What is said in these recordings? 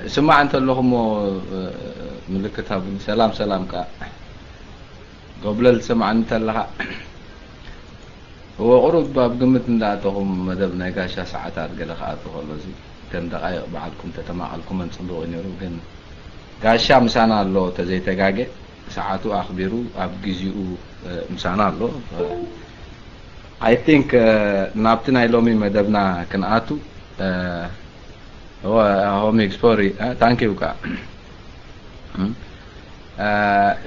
سمع أنت اللهم ملكتها سلام سلام كا قبل السمع أنت لها هو قرب باب قمة نداتهم مدبنا يقاشا ساعتات قال خاطر والله كان دقائق بعدكم تتماعلكم من صندوق نيرو كان قاشا مسانا الله تزي تقاقع ساعاتو أخبرو أبقزيو مسانا الله I think نابتنا يلومي مدبنا كان آتو هو ميكسبوري thank you كا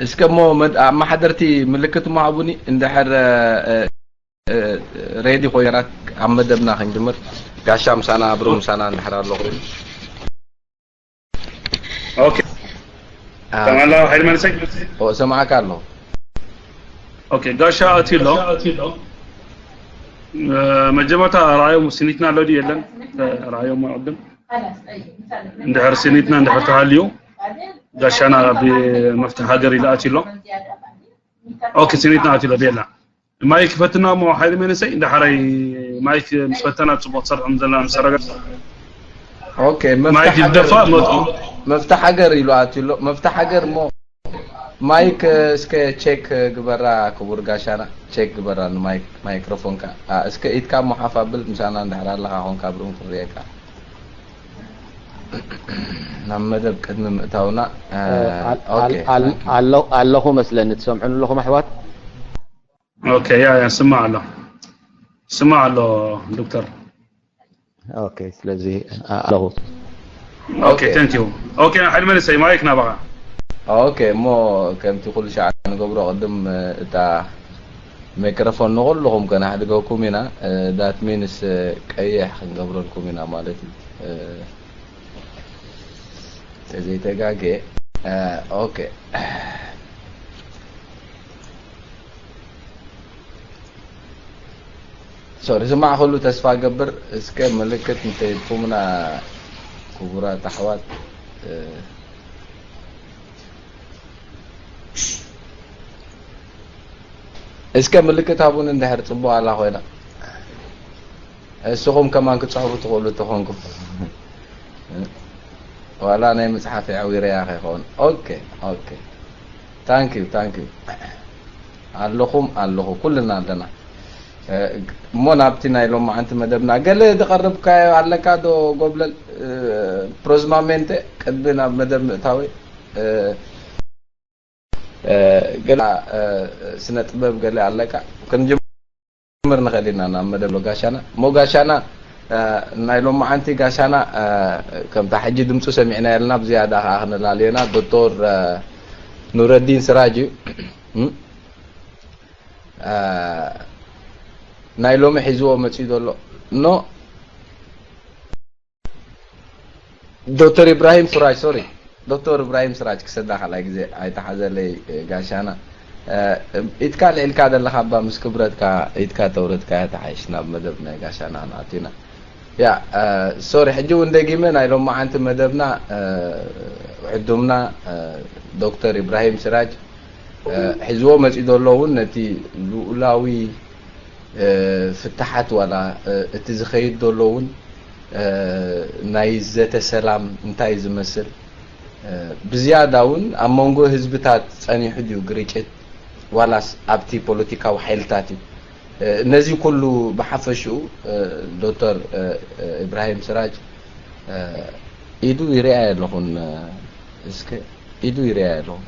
اسكمو ما حضرتي ملكته مع ابوني اندحر ريدي خويرات عم مدبنا خنجمر قاشا مسانا برو مسانا اندحر الله اوكي تمام الله خير من سك هو سمعك الله اوكي قاشا اتيلو مجموعه رايو مسنيتنا لو دي يلن رايو ما قدم اندحر سنيتنا اندحر تعاليو قاشانا بمفتاح هاجري لا اتيلو اوكي سنيتنا اتيلو بيلا مايك فتنا مو حيل من سي اندحر مايك مسفتنا تصبط صرح مزلا مسرق اوكي مايك الدفا مفتاح حجر يلواتيلو مفتاح حجر مو مايك اسكي تشيك غبرا كبر غاشانا تشيك غبرا مايكروفون كا اسكي ايت كا محافظ مسانا اندحر الله هون كابرون فريكا نمدب قدم متاونا اوكي الله مثلا تسمعون لكم احوات اوكي يا سمع الله دكتور اوكي ስለዚህ الله اوكي ثانك يو اوكي حلم لسي مايكنا بقى اوكي مو كمتي كل شيء نقبره قدم تا ميكروفون نقول لهم كان حدقوكم هنا ذات مينس قيح نقبره لكم هنا مالتي زي تقاقي اوكي سوري سمع خلو تسفى قبر اسكي ملكت انتيبومنا كبرات احوات اسكي ملكت هابون اندحر تصبو على خوينا اسخم كمان كتصحبو تقولوا تخونكم ولا أنا مسحة عويرة يا أخي خون أوكي ثانك يو اللهم كلنا عندنا مو نابتنا يلوم أنت مدبنا قال لي تقرب كاي على كادو قبل بروزمامنت كتبنا مدب تاوي قال سنة طباب قال لي على كا كان جمرنا خلينا أنا مدب لو قاشانا مو قاشانا نايلوم أنتي قاشانا كم تحجي دمتو سمعنا لنا بزيادة آخرنا لالينا دكتور نور الدين سراجي نايلوم حزوه مسيدو له نو دكتور إبراهيم سراج سوري دكتور إبراهيم سراج كسداخ على جزء أي تحزلي قاشانا إتكال الكاد اللي خبا مسكبرت كا إتكال تورد كا تعيشنا بمدبنا قاشانا نعطينا يا سوري حجو ندقي من أي لما أنت مدبنا عدمنا دكتور إبراهيم سراج حزوه مسجد الله نتي لولاوي فتحت ولا اتزخيد دولون نايزة سلام انتاي زمسل بزياداون أمونغو هزبتات ثاني حديو غريكت ولا أبتي بوليتيكا وحيلتاتي نزي كله بحفشو دكتور إبراهيم سراج إيدو يريا لهون اسك إيدو يريا لهون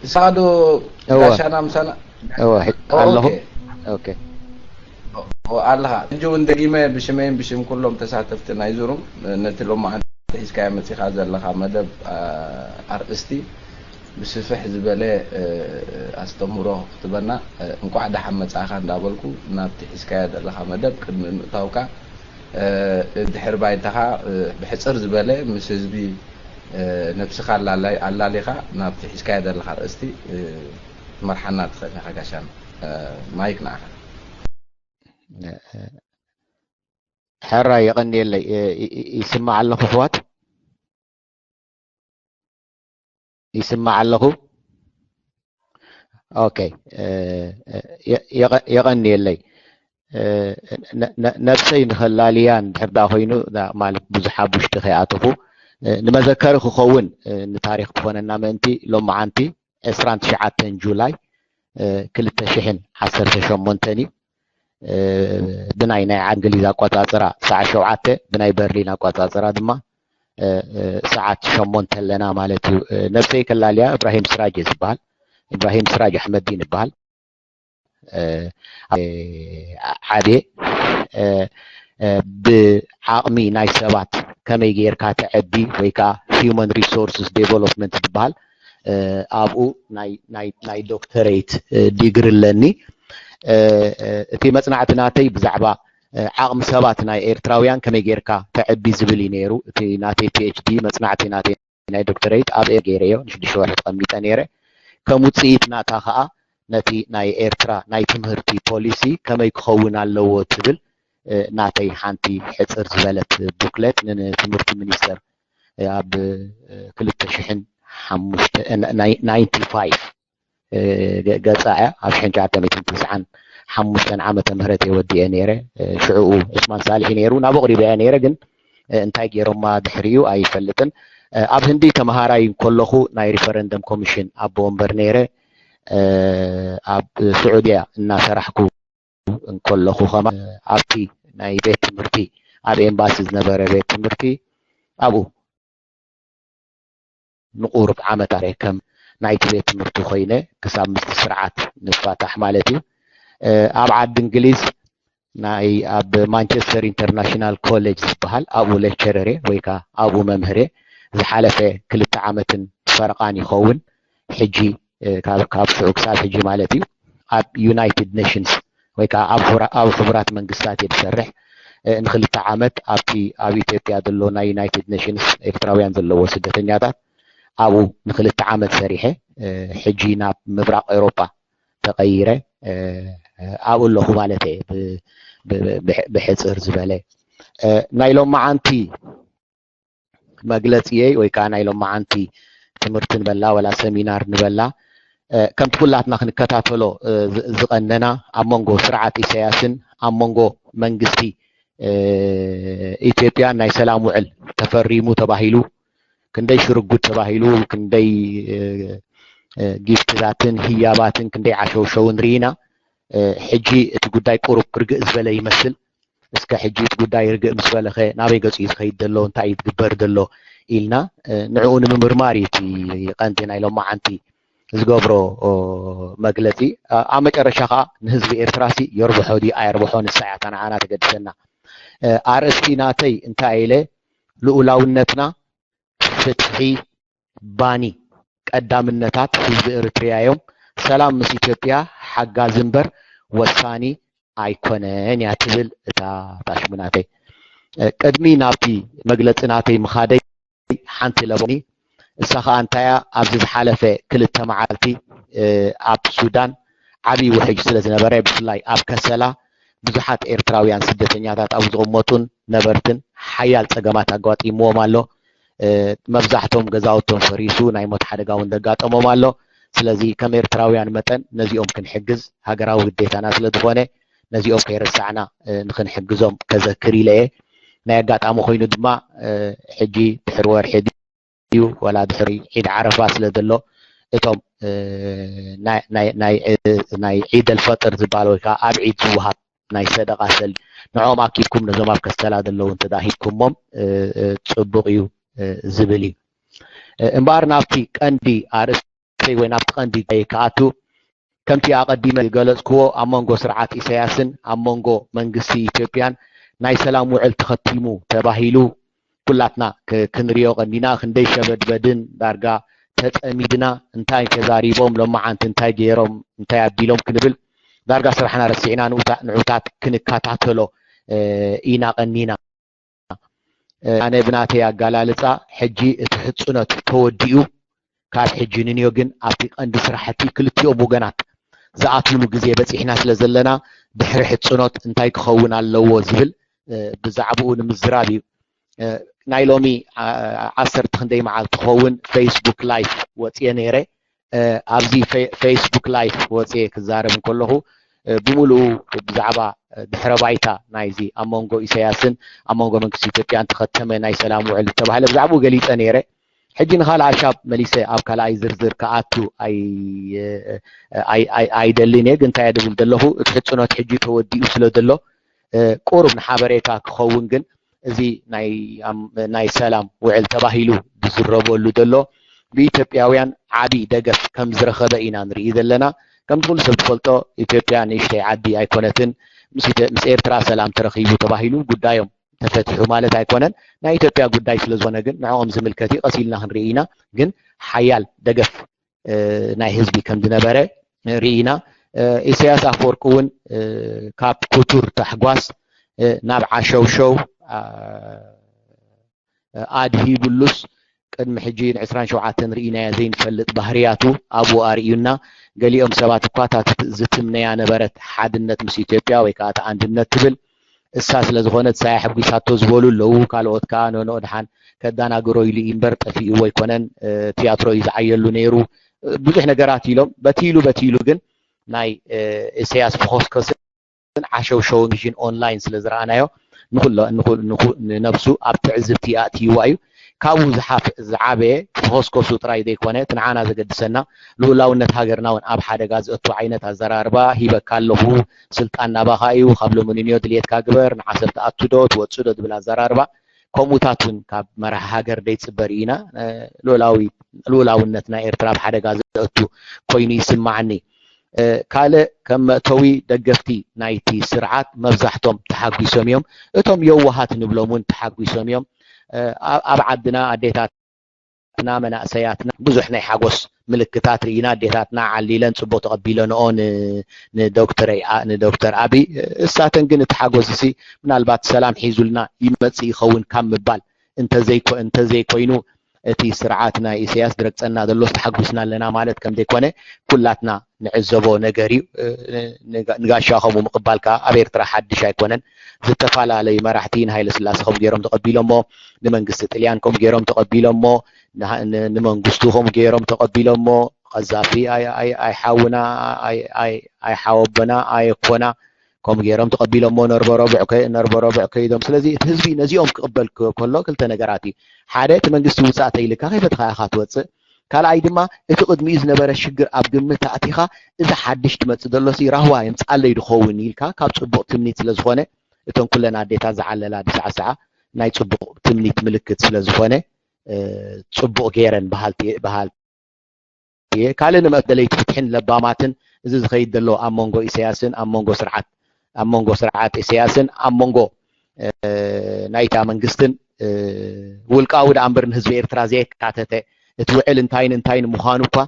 سادو عشان أمسنا الله أوكي الله جو ندقي ما بشمين بشم كلهم تساعدتنا يزورهم نتلهم مع تحس كامل هذا الله مدب أرستي بسفح زبالة أستمره تبنا نكو عدا حمد ساخان دابلكو نابتحس كهذا الله مدب كنا نتوقع دحر بايتها بحصر زبالة مسز بي نفسك على ليخا نابتحس كهذا الله أرستي مرحلات خليها عشان مايك ناخذ حرة يغني اللي يسمع له فوات يسمع له اوكي يغني اللي نفسي نخلاليان دحردا خوينو دا مالك بزحاب وشتي خياتفو نمذكر خون نتاريخ بخوننا منتي لو معانتي 29 جولاي كلتا شحن 18 بناي ناي انجليزا قطاصرا ساعه 7 بناي برلين قطاصرا دما ساعات 8 لنا مالتو نفسي كلاليا ابراهيم سراج يبال ابراهيم سراج احمد دين يبال عادي بعقمي ناي سبات كمي غيركا تعدي ويكا هيومن ريسورسز ديفلوبمنت تبال ابو ناي دكتوريت ديجري لني في مصنعتناتي بزعبا عقم سبات ناي ايرتراويان كمي غيركا تعبي زبلي نيرو في ناتي بي اتش دي مصنعتي ناتي ناي دكتوريت اب غيريو نشدي شو واحد قميطه نيره كموصيت ناتا خا نتي ناي ايرترا ناي تمهرتي بوليسي كمي كخون علو تبل ناتي حانتي حصر زبلت بوكلت من تمهرتي مينستر اب كلتا شحن 95 قصاعه اب شنجاته 290 5 عامه مهرتي ودي نيره شعو عثمان صالح نيرو نابغري بيا نيره جن انتاي غيرما دحريو ايفلطن اب هندي تمهاراي كلخو ناي ريفرندم كوميشن اب ومبر نيره اب سعوديا ان شرحكو ان كلخو خما ابتي ناي بيت مرتي اب امباسيز نبره بيت مرتي ابو نقورب عامه ريكم نايت بيت مرتو خوينه كساب مستسرعات نفاتح مالتي اب عاد انجليز ناي اب مانشستر انترناشنال كوليج بحال ابو ليكچرري ويكا ابو ممهري زحالفه كلتا عامتن فرقان يخون حجي كاب شوكسات حجي مالتي اب يونايتد نيشنز ويكا اب خبرات منغستات يتسرح ان كلتا عامت ابي ايثيوبيا دلو ناي يونايتد نيشنز اكستراويان دلو سدتنياتات ابو نخلت عامت سريحه حجينا مبراق اوروبا تغيره اقول له مالتي بحصر زباله نايلوم معانتي مغلطيه وي كان نايلوم معانتي تمرت نبلا ولا سيمينار نبلا كم كلاتنا كنكتاتلو زقننا امونغو سرعات اسياسن امونغو منغستي ايثيوبيا ناي سلام وعل تفريمو تباهيلو كندي شرغو تباهيلو كندي جيفتاتن هياباتن كندي عشوشون رينا حجي تغداي قرب رغ زبل يمثل اسكا حجي تغداي رغ مسبلخه نابي غصي خيد دلو انتاي تغبر دلو إلنا نعون ممرماريتي قنتنا لو معانتي زغبرو مغلتي امچرشخا نحزب ايرتراسي يربحو دي ايربحون الساعات انا تقدسنا ارستي ناتي انتايله لولاونتنا فتحي باني قدامنتات حزب ارتريا يوم سلام مس ኢትዮጵያ حقا زنبر وساني ايكونن ياتبل اتا تاشمناتي قدمي نابتي مغلصناتي مخادي حنت لبني اسخا انتيا ابز حلفه كلته معالتي اب سودان عبي وحج سلازنبره بفلاي اب كسلا بزحات ايرتراويان سدتنياتات اب زغموتون نبرتن حيال صقمات اغاطيمو مالو مبزحتهم غزاوتهم فريسو ناي موت حدغاون دغاطمو مالو ስለዚህ ከኤርትራውያን መጠን ነዚኦም ክንሕግዝ ሃገራዊ ግዴታና ስለዝኾነ ነዚኦም ከይረሳዕና ንክንሕግዞም ከዘክር ኢለ ናይ አጋጣሚ ኮይኑ ድማ ሕጂ ድሕሪ ወርሒ ድዩ ወላ ድሕሪ ዒድ ዓረፋ ስለዘሎ እቶም ናይ ዒድ አልፈጥር ዝበሃል ወይ ከዓ ኣብ ዒድ ዝውሃብ ናይ ሰደቃ ሰል ንዖም ኣኪብኩም ነዞም ኣብ ከስተላ ዘለዉ እንተዳሂብኩሞም ፅቡቅ እዩ ዝብል እዩ እምበር ናብቲ ቀንዲ ኣርእስቲ ወይ ናብቲ ቀንዲ ከኣቱ ከምቲ ኣቀዲመ ገለጽክዎ ኣብ መንጎ ስርዓት ኢሳያስን ኣብ መንጎ መንግስቲ ኢትዮጵያን ናይ ሰላም ውዕል ተኸቲሙ ተባሂሉ ኩላትና ክንሪኦ ቀኒና ክንደይ ሸበድበድን ዳርጋ ተጸሚድና እንታይ ተዛሪቦም ሎማዓንቲ እንታይ ገይሮም እንታይ ኣቢሎም ክንብል ዳርጋ ስራሕና ረሲዕና ንዑታት ክንከታተሎ ኢና ቀኒና ኣነ ብናተይ ኣጋላልፃ ሕጂ እቲ ሕፁነት ተወዲኡ ካብ ሕጂ ንንዮ ግን ኣብቲ ቀንዲ ስራሕቲ ክልቲኦም ወገናት ዝኣትውሉ ግዜ በፂሕና ስለዘለና ድሕሪ ሕፁኖት እንታይ ክኸውን ኣለዎ ዝብል ብዛዕባኡ ንምዝራብ እዩ ናይ ሎሚ 10 ክንደይ መዓልቲ ክኸውን ፌስቡክ ላይፍ ወፅየ ነይረ ኣብዚ ፌስቡክ ላይፍ ወፅየ ክዛረብ ከለኹ ብምሉኡ ብዛዕባ ድሕረ ባይታ ናይዚ ኣብ መንጎ ኢሳያስን ኣብ መንጎ መንግስቲ ኢትዮጵያን ተኸተመ ናይ ሰላም ውዕል ዝተባሃለ ብዛዕባኡ ገሊፀ ነይረ ሕጂ ንኻልእ ኣሻብ መሊሰ ኣብ ካልኣይ ዝርዝር ከኣቱ ኣይደልን እየ ግን እንታይ ድብል ዘለኹ እቲ ሕፅኖት ሕጂ ተወዲኡ ስለ ዘሎ ቁሩብ ንሓበሬታ ክኸውን ግን እዚ ናይ ሰላም ውዕል ተባሂሉ ዝዝረበሉ ዘሎ ብኢትዮጵያውያን ዓብዪ ደገፍ ከም ዝረኸበ ኢና ንርኢ ዘለና ከምቲ ኩሉ ሰብ ትፈልጦ ኢትዮጵያ ንእሽተይ ዓዲ ኣይኮነትን ምስ ኤርትራ ሰላም ተረኺቡ ተባሂሉ ጉዳዮም ተፈቲሑ ማለት ኣይኮነን ናይ ኢትዮጵያ ጉዳይ ስለ ዝኾነ ግን ንዕኦም ዝምልከት ቀሲልና ክንርኢ ኢና ግን ሓያል ደገፍ ናይ ህዝቢ ከም ዝነበረ ርኢና ኢሳያስ ኣፈወርቂ እውን ካብ ኩቱር ታሕጓስ ናብ ዓሸውሸው ኣድሂቡሉስ ቅድሚ ሕጂ ን27 ርኢናያ ዘይንፈልጥ ባህርያቱ ኣብኡ ኣርዩና ገሊኦም ሰባት እኳ ዝትምነያ ነበረት ሓድነት ምስ ኢትዮጵያ ወይ ከዓ አንድነት ትብል እሳ ስለ ዝኾነት ሳያ ሕጉሳቶ ዝበሉ ኣለዉ ካልኦት ከዓ ነኖ ድሓን ከዳናግሮ ኢሉ እምበር ጠፊኡ ኣይኮነን ቲያትሮ እዩ ዝዓየሉ ነይሩ ብዙሕ ነገራት ኢሎም በቲሉ ግን ናይ ኢሳያስ ፎከስን ዓሸውሸውን ቪዥን ኦንላይን ስለ ዝረኣናዮ ንነብሱ ኣብ ትዕዝብቲ ኣእትይዋ እዩ ካብኡ ዝዓበየ ፎከሱ ጥራይ ዘይኮነ ትንዓና ዘገድሰና ልኡላውነት ሃገርና እውን ኣብ ሓደጋ ዘእቱ ዓይነት ኣዘራርባ ሂበካ ኣለኹ ስልጣን ናባኻ እዩ ካብ ሎሚ ንዮ ድልየትካ ግበር ንዓሰር ተኣቱ ዶ ትወፅእ ዶ ዝብል ኣዘራርባ ከምኡታት እውን ካብ መራሒ ሃገር ደይፅበር ኢና ልኡላውነት ናይ ኤርትራ ኣብ ሓደጋ ዘእቱ ኮይኑ ይስማዓኒ ካልእ ከም መእተዊ ደገፍቲ ናይቲ ስርዓት መብዛሕቶም ተሓጒሶም እዮም እቶም የዋሃት ንብሎም እውን ተሓጒሶም እዮም ኣብ ዓድና ኣዴታትና መናእሰያትና ብዙሕ ናይ ሓጎስ ምልክታት ርኢና ኣዴታትና ዓሊለን ፅቡቅ ተቐቢለንኦ ንዶክተር ኣብይ እሳተን ግን እቲ ሓጎስ እዚ ምናልባት ሰላም ሒዙልና ይመፅእ ይኸውን ካብ ምባል እንተዘይኮይኑ እቲ ስርዓት ናይ ኢሳያስ ድረግፀና ዘሎ ተሓጒስና ኣለና ማለት ከም ዘይኮነ ኩላትና ንዕዘቦ ነገር እዩ ንጋሻ ከምኡ ምቕባልካ ኣብ ኤርትራ ሓድሽ ኣይኮነን ዝተፈላለዩ መራሕቲ ንሃይለ ስላሴ ከም ገይሮም ተቐቢሎሞ ንመንግስቲ ጥልያን ከም ገይሮም ተቐቢሎሞ ንመንግስቱ ከም ገይሮም ተቐቢሎሞ ቀዛፊ ኣይሓውና ኣይሓወበና ኣይኮና ከም ገይሮም ተቐቢሎሞ ነርበረብዕ ከይዶም ስለዚ እቲ ህዝቢ ነዚኦም ክቕበል ከሎ ክልተ ነገራት እዩ ሓደ እቲ መንግስቲ ውፃእ ተይልካ ከይፈትካ ኢኻ ትወፅእ ካልኣይ ድማ እቲ ቅድሚኡ ዝነበረ ሽግር ኣብ ግምት ኣእቲኻ እዚ ሓድሽ ትመፅእ ዘሎሲ ራህዋ የምፃለይ ድኸውን ኢልካ ካብ ፅቡቅ ትምኒት ስለ ዝኾነ እቶም ኩለን ኣዴታት ዝዓለላ ድሳዕሳዓ ናይ ፅቡቅ ትምኒት ምልክት ስለ ዝኾነ ፅቡቅ ገይረን በሃልቲ ካልእ ንመደለይቲ ፍትሕን ለባማትን እዚ ዝኸይድ ዘሎ ኣብ መንጎ ኢሳያስን ኣብ መንጎ ስርዓት ኢሳያስን ኣብ መንጎ ናይታ መንግስትን ውልቃዊ ዳ እምበር ንህዝቢ ኤርትራ ዘየካተተ እቲ ውዕል እንታይን ምዃኑ እኳ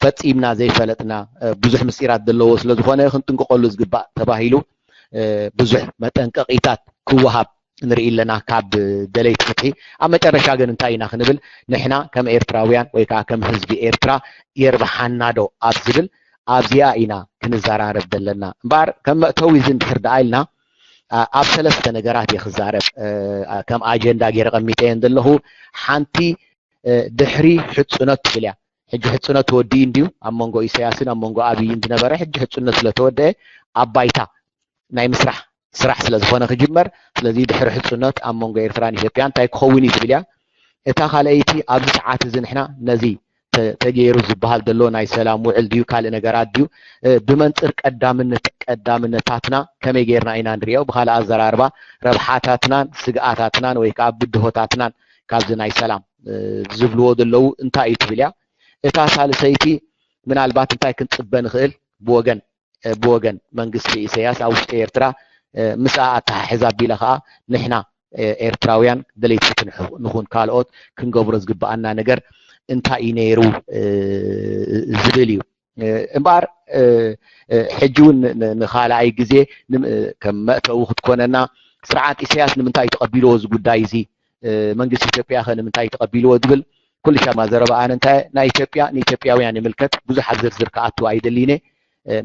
ፈፂምና ዘይፈለጥና ብዙሕ ምስጢራት ዘለዎ ስለ ዝኾነ ክንጥንቀቐሉ ዝግባእ ተባሂሉ ብዙሕ መጠንቀቂታት ክወሃብ ንርኢ ኣለና ካብ ደለይቲ ፍትሒ ኣብ መጨረሻ ግን እንታይ ኢና ክንብል ንሕና ከም ኤርትራውያን ወይ ከዓ ከም ህዝቢ ኤርትራ የርባሓና ዶ ኣብ ዝብል ኣብዚኣ ኢና ክንዘራረብ ዘለና እምበር ከም መእተዊ እዚ እንድሕር ደኣ ኢልና ኣብ ሰለስተ ነገራት እየ ክዛረብ ከም ኣጀንዳ ገይረ ቀሚጠየን ዘለኹ ሓንቲ ድሕሪ ሕፁነት ትብል እያ ሕጂ ሕፁነት ተወዲኡ እንድዩ ኣብ መንጎ ኢሳያስን ኣብ መንጎ ኣብይን ዝነበረ ሕጂ ሕፁነት ስለተወደአ ኣብ ባይታ ናይ ምስራሕ ስራሕ ስለ ዝኾነ ክጅመር ስለዚ ድሕሪ ሕፁነት ኣብ መንጎ ኤርትራን ኢትዮጵያን እንታይ ክኸውን እዩ ትብል እያ እታ ካልአይቲ ኣብዚ ሰዓት እዚ ንሕና ነዚ ተገይሩ ዝበሃል ዘሎ ናይ ሰላም ውዕል ድዩ ካልእ ነገራት ድዩ ብመንፅር ቀዳምነታትና ከመይ ጌርና ኢና ንሪኦ ብካልእ ኣዘራርባ ረብሓታትናን ስግኣታትናን ወይ ከዓ ብድሆታትናን ካብዚ ናይ ሰላም ዝብልዎ ዘለዉ እንታይ እዩ ትብል እያ እታ ሳልሰይቲ ምናልባት እንታይ ክንፅበ ንኽእል ብወገን መንግስቲ ኢሳያስ ኣብ ውሽጢ ኤርትራ ምስኣ ኣተሓሒዛ ኣቢለ ከዓ ንሕና ኤርትራውያን ደለይቲ ፍትሒ ንኹን ካልኦት ክንገብሮ ዝግባኣና ነገር እንታይ እዩ ነይሩ ዝብል እዩ እምበር ሕጂ እውን ንኻልኣይ ግዜ ከም መእተዊ ክትኮነና ስርዓት ኢሳያስ ንምንታይ ተቐቢልዎ እዚ ጉዳይ እዚ መንግስቲ ኢትዮጵያ ኸ ንምንታይ ተቐቢልዎ ዝብል ኩሉ ሻማ ዘረባ ኣነ እንታይ ናይ ኢትዮጵያ ንኢትዮጵያውያን ይምልከት ብዙሓት ዝርዝር ከኣቱ ኣይደሊነ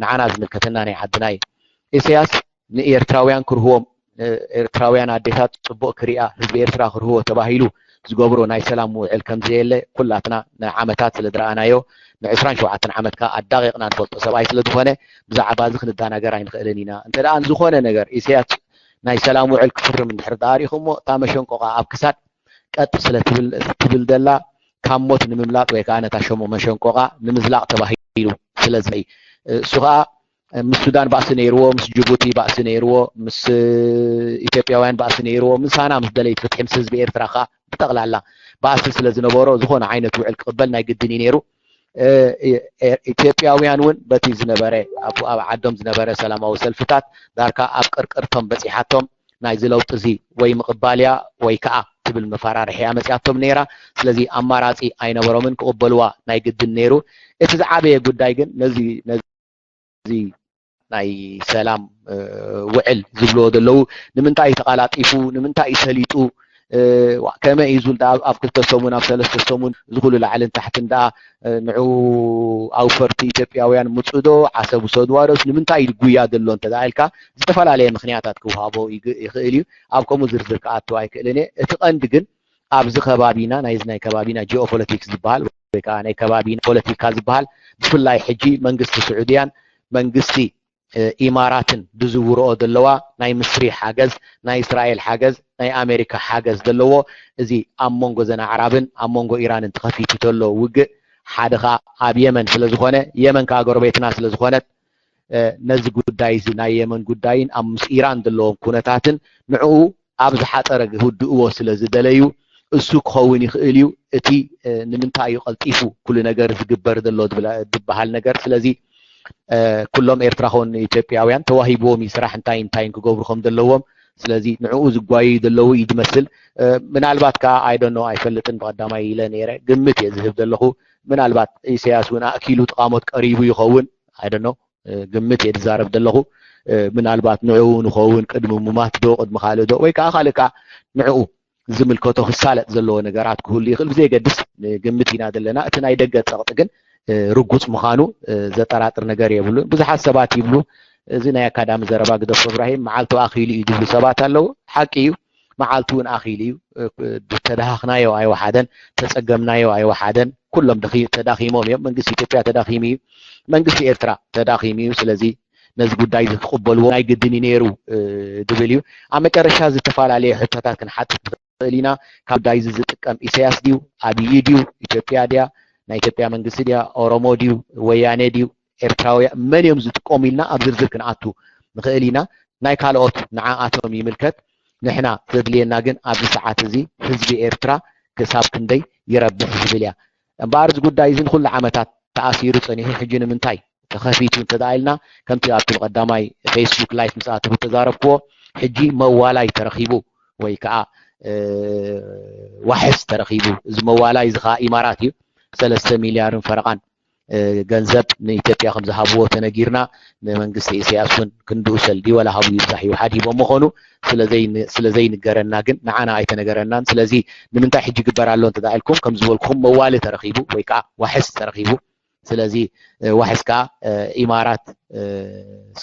ንዓና ዝምልከተና ናይ ዓድና እዩ ኢሳያስ ንኤርትራውያን ክርህቦም ኤርትራውያን ኣዴታት ፅቡቅ ክሪኣ ህዝቢ ኤርትራ ክርህቦ ተባሂሉ ዝገብሮ ናይ ሰላም ውዕል ከም ዘየለ ኩላትና ንዓመታት ስለ ድረኣናዮ ን27 ዓመትካ ኣዳቂቕና ንፈልጦ ሰብኣይ ስለ ዝኾነ ብዛዕባ እዚ ክንደናገር ኣይንኽእልን ኢና እንተደኣ ዝኾነ ነገር ኢሳያስ ናይ ሰላም ውዕል ክፍርም እንድሕር ተኣሪኹሞ እታ መሸንቆqa ኣብ ክሳድ ቀጥ ስለ ትብል ደላ ካብ ሞት ንምምላጥ ወይ ከዓ ነታ ሸሞ መሸንቆqa ንምዝላቕ ተባሂሉ ስለዚ እሱ ከዓ ምስ ሱዳን ባእሲ ነይርዎ ምስ ጅቡቲ ባእሲ ነይርዎ ምስ ኢትዮጵያውያን ባእሲ ነይርዎ ምሳና ምስ ደለይት ፍትሒ ምስ ህዝቢ ኤርትራ ከዓ ብጠቕላላ ባእሲ ስለ ዝነበሮ ዝኾነ ዓይነት ውዕል ክቕበል ናይ ግድን እዩ ነይሩ ኢትዮጵያውያን እውን በቲ ዝነበረ ኣብ ዓዶም ዝነበረ ሰላማዊ ሰልፍታት ዳርካ ኣብ ቅርቅርቶም በፂሓቶም ናይ ዝለውጥ እዚ ወይ ምቕባልያ ወይ ከዓ ትብል መፈራርሕያ መፅያቶም ነይራ ስለዚ ኣማራፂ ኣይነበሮምን ክቕበልዋ ናይ ግድን ነይሩ እቲ ዝዓበየ ጉዳይ ግን ነዚ ናይ ሰላም ውዕል ዝብልዎ ዘለዉ ንምንታይ ተቃላጢፉ ንምንታይ ሰሊጡ ከመይ እዩ ዝብል ኣብ 2 ሰሙን ኣብ 3 ሰሙን ዝኩሉ ላዕልን ታሕትን ዳ ንዑ ኣውፈርቲ ኢትዮጵያውያን ምፁዶ ዓሰብ ሰድዋዶስ ንምንታይ ጉያ ዘሎ እንተዳኢልካ ዝተፈላለየ ምክንያታት ክውሃቦ ይኽእል እዩ ኣብ ከምኡ ዝርዝር ክኣትው ኣይክእልን እየ እቲ ቀንዲ ግን ኣብዚ ከባቢና ናይ ከባቢና ጂኦፖለቲክስ ዝበሃል ወይ ከዓ ናይ ከባቢና ፖለቲካ ዝበሃል ብፍላይ ሕጂ መንግስቲ ስዑድያን መንግስቲ ኢማራትን ድዝውርኦ ዘለዋ ናይ ምስሪ ሓገዝ ናይ እስራኤል ሓገዝ ናይ ኣሜሪካ ሓገዝ ዘለዎ እዚ ኣብ መንጎ ዘና ዓራብን ኣብ መንጎ ኢራንን ተኸፊቱ ዘሎ ውግእ ሓደኻ ኣብ የመን ስለ ዝኾነ የመን ከዓ ጎረቤትና ስለ ዝኾነት ነዚ ጉዳይ እዚ ናይ የመን ጉዳይን ኣብ ምስ ኢራን ዘለዎም ኩነታትን ንዕኡ ኣብ ዝሓፀረ ህድእዎ ስለ ዝደለዩ እሱ ክኸውን ይኽእል እዩ እቲ ንምንታይ እዩ ቀልጢፉ ኩሉ ነገር ዝግበር ዘሎ ዝበሃል ነገር ስለዚ ኩሎም ኤርትራውን ኢትዮጵያውያን ተዋሂቦም ስራሕ እንታይን ክገብሩ ከም ዘለዎም ስለዚ ንዕኡ ዝጓዩ ዘለዉ ይድመስል ምናልባት ከዓ ኣይዶኖ ኣይፈልጥን ብቀዳማይ ኢለ ነይረ ግምት እየ ዝህብ ዘለኹ ምናልባት ኢሳያስ እውን ኣኪሉ ጥቃሞት ቀሪቡ ይኸውን ኣይዶኖ ግምት እየ ዝዛረብ ዘለኹ ምናልባት ንዕኡ ንኸውን ቅድሚ ሙማት ዶ ቅድሚ ካልእ ዶ ወይ ከዓ ካልእ ከዓ ንዕኡ ዝምልከቶ ክሳለጥ ዘለዎ ነገራት ክህሉ ይኽእል ብዘይገድስ ግምት ኢና ዘለና እቲ ናይ ደገ ፀቕጢ ግን ርጉፅ ምዃኑ ዘጠራጥር ነገር የብሉን ብዙሓት ሰባት ይብሉ እዚ ናይ ኣካዳሚ ዘረባ ግደፍ እብራሂም መዓልቱ ኣኺሉ እዩ ዝብሉ ሰባት ኣለዉ ሓቂ እዩ መዓልቱ እውን ኣኺሉ እዩ ተዳሃኽናዮ ኣይወሓደን ተፀገምናዮ ኣይወሓደን ኩሎም ተዳኺሞም እዮም መንግስቲ ኢትዮጵያ ተዳኺሙ እዩ መንግስቲ ኤርትራ ተዳኺሙ እዩ ስለዚ ነዚ ጉዳይ ዝክቕበልዎ ናይ ግድን ነይሩ ድብል እዩ ኣብ መጨረሻ ዝተፈላለዩ ሕቶታት ክንሓትት ንኽእል ኢና ካብ ጉዳይ ዝጥቀም ኢሳያስ ድዩ ኣብይ ድዩ ኢትዮጵያ ድያ ናይ ኢትዮጵያ መንግስቲ ድያ ኦሮሞ ድዩ ወያኔ ድዩ ኤርትራውያን መን እዮም ዝጥቀሙ ኢልና ኣብ ዝርዝር ክንኣቱ ንኽእል ኢና ናይ ካልኦት ንዓኣቶም ይምልከት ንሕና ዘድልየና ግን ኣብዚ ሰዓት እዚ ህዝቢ ኤርትራ ክሳብ ክንደይ ይረብሕ ዝብል እያ እምበኣር እዚ ጉዳይ እዚ ንኩሉ ዓመታት ተኣሲሩ ፀኒሑ ሕጂ ንምንታይ ተኸፊቱ እንተዳኢልና ከምቲ ኣብቲ ቀዳማይ ፌስቡክ ላይፍ ምስ ኣተቡ ተዛረብክዎ ሕጂ መዋላይ ተረኺቡ ወይ ከዓ ዋሕስ ተረኺቡ እዚ መዋላይ እዚ ከዓ ኢማራት እዩ 3 ሚልያርን ፈረቓን ገንዘብ ንኢትዮጵያ ከም ዝሃብዎ ተነጊርና ንመንግስቲ ኢሳያስ እውን ክንድኡ ሰልዲ ወላ ሃቡ ይብዛሕ እዩ ሓዲቦ ምኾኑ ስለዘይንገረና ግን ንዓና ኣይተነገረናን ስለዚ ንምንታይ ሕጂ ግበር ኣሎ እንተዳኢልኩም ከም ዝበልኩኹም መዋሊ ተረኺቡ ወይ ከዓ ዋሕስ ተረኺቡ ስለዚ ዋሕስ ከዓ ኢማራት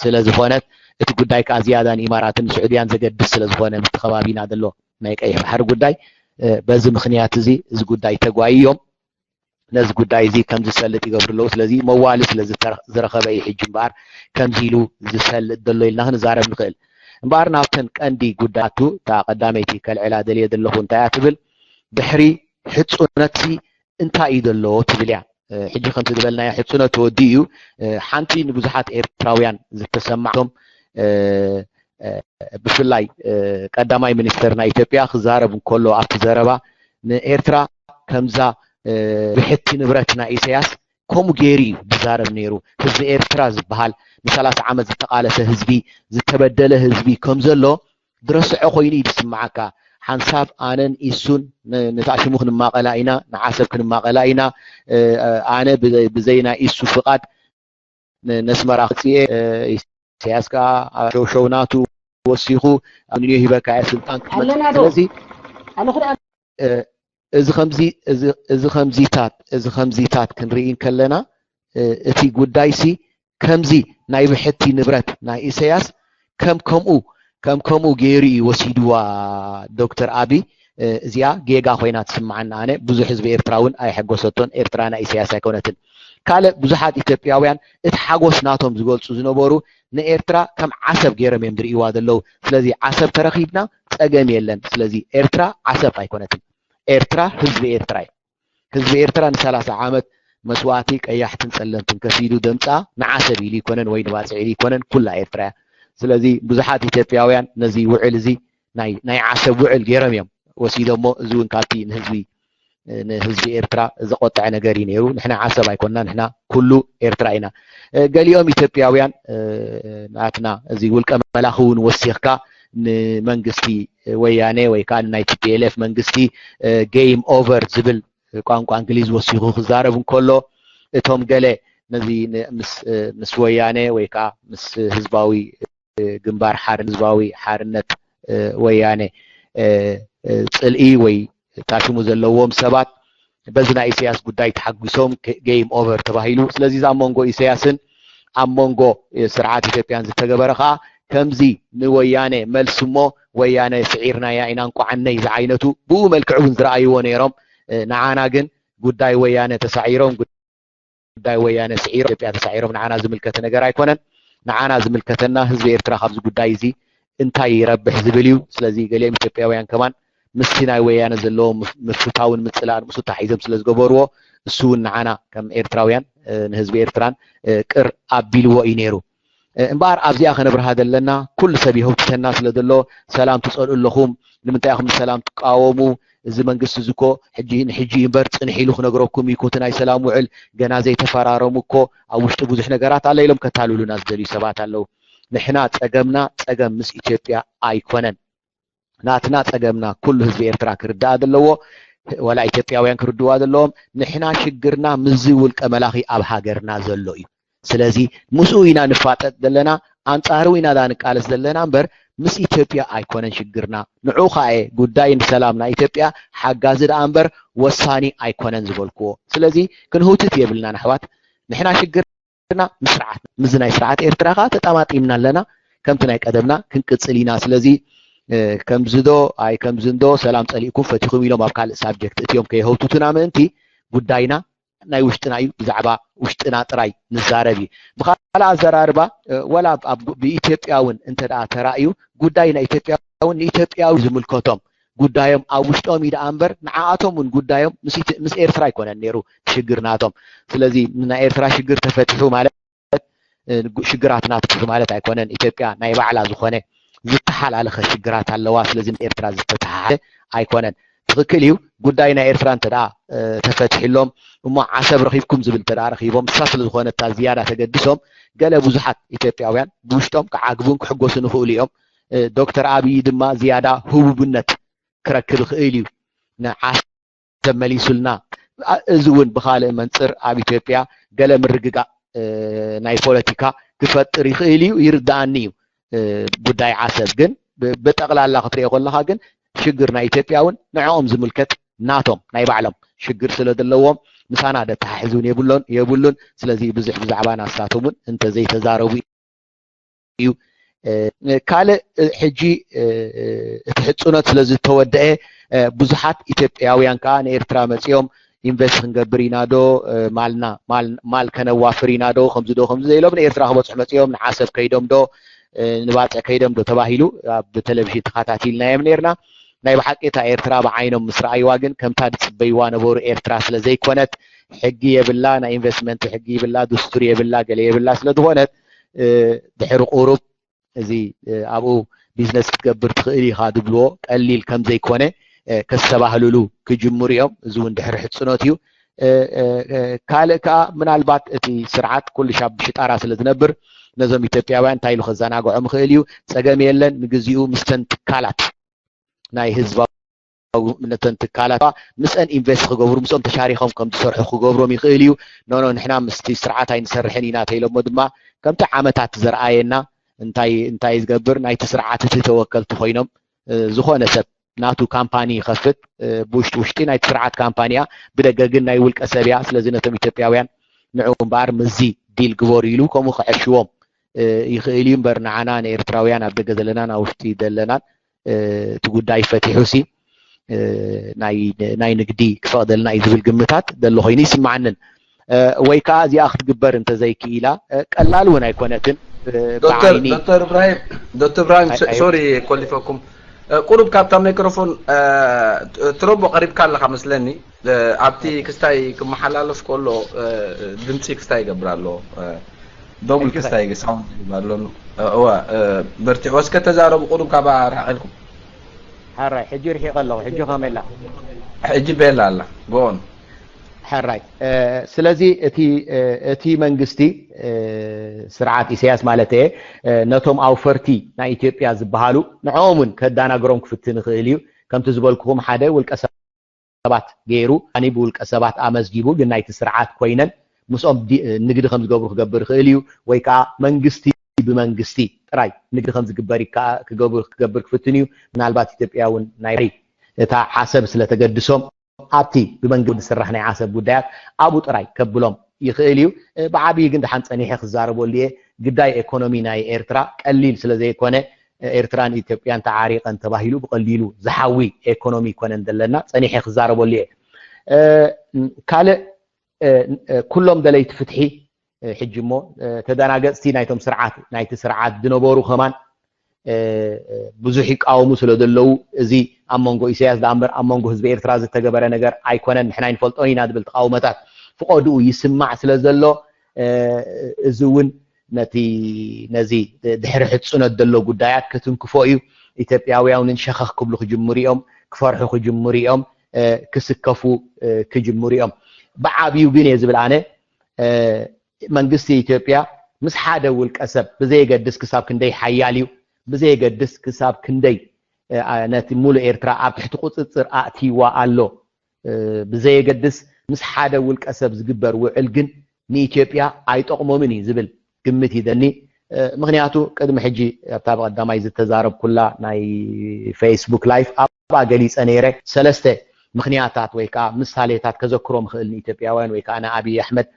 ስለ ዝኾነት እቲ ጉዳይ ከዓ ዝያዳን ኢማራትን ስዑድያን ዘገድስ ስለ ዝኾነ ምስቲ ከባቢና ዘሎ ናይ ቀይሕ ባሕሪ ጉዳይ በዚ ምክንያት እዚ ጉዳይ ተጓይዮም ነዚ ጉዳይ እዚ ከም ዝሰልጥ ይገብሩ ኣለዉ ስለዚ መዋሊ ስለ ዝረኸበ እዩ ሕጂ እምበኣር ከምዚ ኢሉ ዝሰልጥ ዘሎ ኢልና ክንዛረብ ንኽእል እምበኣር ናብተን ቀንዲ ጉዳያቱ እታ ቀዳመይቲ ከልዕላ ደልየ ዘለኹ እንታይ እያ ትብል ድሕሪ ሕፁነት እንታይ እዩ ዘለዎ ትብል እያ ሕጂ ከምቲ ዝበልናዮ ሕፁነት ተወዲ እዩ ሓንቲ ንብዙሓት ኤርትራውያን ዝተሰማዕቶም ብፍላይ ቀዳማይ ሚኒስተር ናይ ኢትዮጵያ ክዛረብ እንከሎ ኣብቲ ዘረባ ንኤርትራ ከምዛ ብሕቲ ንብረት ናይ ኢሳያስ ከምኡ ገይሩ እዩ ዝዛረብ ነይሩ ህዝቢ ኤርትራ ዝበሃል ን30 ዓመት ዝተቃለሰ ህዝቢ ዝተበደለ ህዝቢ ከም ዘሎ ድረስዖ ኮይኑ እዩ ዝስማዓካ ሓንሳብ ኣነን ኢሱን ንታሽሙ ክንማቐላ ኢና ንዓሰብ ክንማቐላ ኢና ኣነ ብዘይና ኢሱ ፍቓድ ነስመራ ክፅኤ ኢሳያስ ከዓ ሸውሸውናቱ ወሲኹ ኣብንዮ ሂበካ እየ ስልጣን ክትመፅእ ስለዚ እዚ ከምዚታት ክንርኢ ከለና እቲ ጉዳይ ሲ ከምዚ ናይ ብሕቲ ንብረት ናይ ኢሳያስ ከምኡ ገይሩ እዩ ወሲድዋ ዶክተር ኣብይ እዚያ ጌጋ ኮይና ትስምዓና ኣነ ብዙሕ ህዝቢ ኤርትራውን ኣይሐጎሰቶን ኤርትራ ናይ ኢሳያስ ኣይኮነትን ካልእ ብዙሓት ኢትዮጵያውያን እቲ ሓጎስ ናቶም ዝገልጹ ዝነበሩ ንኤርትራ ከም ዓሰብ ገይሮም እዮም ዝርእይዋ ዘለዉ ስለዚ ዓሰብ ተረኺብና ፀገም የለን ስለዚ ኤርትራ ዓሰብ ኣይኮነትን ኤርትራ ህዝቢ ኤርትራ እዩ ህዝቢ ኤርትራ ን30 ዓመት መስዋዕቲ ቀያሕትን ጸለምትን ከፊሉ ደምፃ ንዓሰብ ኢሉ ይኮነን ወይ ንባፅዕ ኢሉ ይኮነን ኩላ ኤርትራ እያ ስለዚ ብዙሓት ኢትዮጵያውያን ነዚ ውዕል እዚ ናይ ዓሰብ ውዕል ገይሮም እዮም ወሲዶሞ እዚ እውን ካብቲ ንህዝቢ ኤርትራ ዘቆጥዐ ነገር እዩ ነይሩ ንሕና ዓሰብ ኣይኮንና ንሕና ኩሉ ኤርትራ ኢና ገሊኦም ኢትዮጵያውያን ናትና እዚ ውልቀ መላኽ እውን ወሲኽካ ንመንግስቲ ወያኔ ወይ ከዓ ናይ TPLF መንግስቲ ጌም ኦቨር ዝብል ቋንቋ እንግሊዝ ወሲኹ ክዛረብ እንከሎ እቶም ገለ ነዚ ምስ ወያኔ ወይ ከዓ ምስ ህዝባዊ ግንባር ህዝባዊ ሓርነት ወያኔ ጽልኢ ወይ ታሽሙ ዘለዎም ሰባት በዚ ናይ ኢሳያስ ጉዳይ ተሓጊሶም ጌም ኦቨር ተባሂሉ ስለዚ ዛ መንጎ ኢሳያስን ኣብ መንጎ ስርዓት ኢትዮጵያን ዝተገበረ ከዓ ከምዚ ንወያኔ መልስሞ ወያኔ ስዒርናያ ኢና እንቋዓነይ ዝዓይነቱ ብኡ መልክዕ እውን ዝረኣይዎ ነይሮም ንዓና ግን ጉዳይ ወያኔ ተሳዒሮም ጉዳይ ወያኔ ስዒሮም ኢትዮጵያ ተሳዒሮም ንዓና ዝምልከተ ነገር ኣይኮነን ንዓና ዝምልከተና ህዝቢ ኤርትራ ካብዚ ጉዳይ እዚ እንታይ ይረብሕ ዝብል እዩ ስለዚ ገሊኦም ኢትዮጵያውያን ከማን ምስቲ ናይ ወያነ ዘለዎም ምፍታውን ምፅላል ምስኡ ተሓሒዞም ስለ ዝገበርዎ እሱ እውን ንዓና ከም ኤርትራውያን ንህዝቢ ኤርትራን ቅር ኣቢልዎ እዩ ነይሩ እምበኣር ኣብዚኣ ከነብርሃ ዘለና ኩሉ ሰብ ይህውትተና ስለ ዘሎ ሰላም ትፀልኡ ኣለኹም ንምንታይ ኢኹም ሰላም ትቃወሙ እዚ መንግስቲ እኮ ሕጂ እምበር ፅንሕ ኢሉ ክነግረኩም እዩ እቲ ናይ ሰላም ውዕል ገና ዘይተፈራረሙ እኮ ኣብ ውሽጢ ብዙሕ ነገራት ኣለ ኢሎም ከታልሉና ዝደልዩ ሰባት ኣለው ንሕና ፀገምና ፀገም ምስ ኢትዮጵያ ኣይኮነን ናትና ፀገምና ኩሉ ህዝቢ ኤርትራ ክርዳእ ዘለዎ ወላ ኢትዮጵያውያን ክርድዋ ዘለዎም ንሕና ሽግርና ምዝ ውልቀ መላኺ ኣብ ሃገርና ዘሎ እዩ ስለዚ ምስኡ ኢና ንፋጠጥ ዘለና ኣንጻሩ ኢና ዳንቃለስ ዘለና እምበር ምስ ኢትዮጵያ ኣይኮነን ሽግርና ንዑ ኸኣ ጉዳይ ሰላምና ኢትዮጵያ ሓጋዚ ደኣ እምበር ወሳኒ ኣይኮነን ዝበልክዎ ስለዚ ክንህውትት የብልና ኣሕዋት ንሕና ሽግርና ምስርዓት ምዝ ናይ ስርዓት ኤርትራ ከዓ ተጣማጢምና ኣለና ከምቲ ናይ ቀደምና ክንቅፅል ኢና ስለዚ ከምዝዶ ኣይ ከምዝንዶ ሰላም ፀሊእኩም ፈቲኹም ኢሎም ኣብ ካልእ ሳብጀክት እትዮም ከይህውትቱና ምእንቲ ጉዳይና ናይ ውሽጥና እዩ ብዛዕባ ውሽጥና ጥራይ ንዛረብ እዩ ብኻልእ ኣዘራርባ ወላ ብኢትዮጵያውን እንተደኣ ተራእዩ ጉዳይ ናይ ኢትዮጵያውን ንኢትዮጵያዊ ዝምልከቶም ጉዳዮም ኣብ ውሽጦም እዩ ደኣ እምበር ንዓኣቶም እውን ጉዳዮም ምስ ኤርትራ ኣይኮነን ነይሩ ሽግርናቶም ስለዚ ናይ ኤርትራ ሽግር ተፈቲሑ ማለት ሽግራትና ተፈቲሑ ማለት ኣይኮነን ኢትዮጵያ ናይ ባዕላ ዝኾነ ዝተሓላለኸ ሽግራት ኣለዋ ስለዚ ኤርትራ ዝተተሓሓለ ኣይኮነን ትክክል እዩ ጉዳይ ናይ ኤርትራ እንተደኣ ተፈቲሕሎም እሞ ዓሰብ ረኺብኩም ዝብል እንተደኣ ረኺቦም እሳ ስለ ዝኾነ እታ ዝያዳ ተገዲሶም ገለ ብዙሓት ኢትዮጵያውያን ብውሽጦም ክዓግቡን ክሕጎሱን ይኽእሉ እዮም ዶክተር ኣብይ ድማ ዝያዳ ህቡብነት ክረክብ ይኽእል እዩ ንዓሰብ መሊሱልና እዚ እውን ብኻልእ መንፅር ኣብ ኢትዮጵያ ገለ ምርግጋእ ናይ ፖለቲካ ክፈጥር ይኽእል እዩ ይርዳእኒ እዩ ጉዳይ ዓሰብ ግን ብጠቕላላ ክትሪኦ ከለካ ግን ሽግር ናይ ኢትዮጵያ እውን ንዕኦም ዝምልከት ናቶም ናይ ባዕሎም ሽግር ስለ ዘለዎም ምሳና ደተሓሒዙን የብሉን ስለዚ ብዙሕ ብዛዕባ ናሳቶም እውን እንተዘይተዛረቡ እዩ ካልእ ሕጂ እቲ ሕፁነት ስለ ዝተወድአ ብዙሓት ኢትዮጵያውያን ከዓ ንኤርትራ መፂኦም ኢንቨስት ክንገብር ኢና ዶ ማል ከነዋፍር ኢና ዶ ከምዚ ኢሎም ንኤርትራ ክበፅሑ መፂኦም ንዓሰብ ከይዶም ዶ ንባፅዕ ከይዶም ዶ ተባሂሉ ኣብ ቴሌቪዥን ተኸታቲልናዮም ነርና ናይ ብሓቂ እታ ኤርትራ ብዓይኖም ምስ ረኣይዋ ግን ከምታ ዝፅበይዋ ነበሩ ኤርትራ ስለ ዘይኮነት ሕጊ የብላ ናይ ኢንቨስትመንት ሕጊ የብላ ድስቱር የብላ ገለ የብላ ስለ ዝኾነት ድሕሪ ቁሩብ እዚ ኣብኡ ቢዝነስ ክትገብር ትኽእል ኢኻ ድብልዎ ቀሊል ከም ዘይኮነ ከስተባህልሉ ክጅምሩ እዮም እዚ እውን ድሕሪ ሕፅኖት እዩ ካልእ ከዓ ምናልባት እቲ ስርዓት ኩሉ ሻብ ብሽጣራ ስለ ዝነብር ነዞም ኢትዮጵያውያን እንታይ ኢሉ ከዘናግዖም ይኽእል እዩ ፀገም የለን ንግዚኡ ምስተን ትካላት ናይ ህዝባዊ ነተን ትካላት ምስአን ኢንቨስት ክገብሩ ምስኦም ተሻሪኾም ከም ዝሰርሑ ክገብሮም ይኽእል እዩ ኖ ንሕና ምስቲ ስርዓት ኣይንሰርሕን ኢና ተኢሎሞ ድማ ከምቲ ዓመታት ዝረኣየና እንታይ ዝገብር ናይቲ ስርዓት እቲ ተወከልቲ ኮይኖም ዝኾነ ሰብ ናቱ ካምፓኒ ይኸፍት ብውሽጢ ናይቲ ስርዓት ካምፓንያ ብደገ ግን ናይ ውልቀ ሰብ እያ ስለዚ ነቶም ኢትዮጵያውያን ንዑ እምበኣር ምዚ ዲል ግበሩ ኢሉ ከምኡ ክዕሽዎም ይኽእል እዩ እምበር ንዓና ንኤርትራውያን ኣብ ደገ ዘለናን ኣብ ውሽጢ ዘለናን እቲ ጉዳይ ፈቲሑ ሲ ናይ ንግዲ ክፈቅደልና እዩ ዝብል ግምታት ዘሎ ኮይኑ ይስማዓንን ወይ ከዓ እዚኣ ክትግበር እንተዘይክኢላ ቀላል እውን ኣይኮነትን دكتور ابراهيم سوري كلفكم قرب كابتن ميكروفون تربو قريب كان لك مسلني ابتي كستاي كمحلالف كله دمسي كستاي قبرالو دوبل كستاي ساوند بالون هو برتي واسك تزارب قرب كبا راحلكم حراي حجي رحي قالو حجي خاملا حجي بيلا الله غون حراي سلازي اتي منغستي سرعات إسياس مالته نتوم أوفرتي نا إثيوبيا زبهالو نعومن كداناغروم كفتن خيليو كم تزبلكم حدا والكسبات غيرو اني بالكسبات امسجيبو جنايت سرعات كوينن مسوم نغد خمس غبر خبر خيليو ويكا منغستي بمنغستي راي نغد خمس غبر كغبر كفتنيو منالبات إثيوبياون نايري تا حسب ስለተገድሶም ኣብቲ ብመንግስቲ ዝስራሕ ናይ ዓሰብ ጉዳያት ኣብኡ ጥራይ ከብሎም ይኽእልዩ ብዓብይ ግን ደሓን ፀኒሐ ክዛረበሉ እየ ግዳይ ኢኮኖሚ ናይ ኤርትራ ቀሊል ስለዘይኮነ ኤርትራን ኢትዮጵያን ተዓሪቀን ተባሂሉ ብቀሊሉ ዝሓዊ ኢኮኖሚ ኮነን ዘለና ፀኒሐ ክዛረበሉ እየ ካልእ ኩሎም ደለይቲ ፍትሒ ሕጂ እሞ ተደናገፅቲ ናይቶም ስርዓት ናይቲ ስርዓት ዝነበሩ ኸማን ብዙሕ ይቃወሙ ስለዘለዉ እዚ ኣብ መንጎ ኢሳያስ ዳምበር ኣብ መንጎ ህዝቢ ኤርትራ ዝተገበረ ነገር ኣይኮነን ንሕና ይንፈልጦ ኢና ዝብል ተቃውሞታት ፍቆድኡ ይስማዕ ስለዘሎ እዚ እውን ነዚ ድሕሪ ሕፁነት ዘሎ ጉዳያት ክትንክፎ እዩ ኢትዮጵያውያንን ሸኸኽ ክብሉ ክጅምሩ እዮም ክፈርሑ ክጅምሩ እዮም ክስከፉ ክጅምሩ እዮም ብዓብዩ ግን እየ ዝብል ኣነ መንግስቲ ኢትዮጵያ ምስ ሓደ ውልቀ ሰብ ብዘይገድስ ክሳብ ክንደይ ሓያል እዩ ብዘይገድስ ክሳብ ክንደይ ነቲ ሙሉእ ኤርትራ ኣብ ትሕቲ ቁፅፅር ኣእቲዋ ኣሎ ብዘይገድስ ምስ ሓደ ውልቀ ሰብ ዝግበር ውዕል ግን ንኢትዮጵያ ኣይጠቕሞምን እዩ ዝብል ግምት ይደኒ ምክንያቱ ቅድሚ ሕጂ ኣብታ ብቀዳማይ ዝተዛረብ ኩላ ናይ ፌስቡክ ላይፍ ኣብኣ ገሊፀ ነይረ ሰለስተ ምክንያታት ወይ ከዓ ምሳሌታት ከዘክሮም ክእል ንኢትዮጵያውያን ወይ ከዓ ንኣብይ ኣሕመድ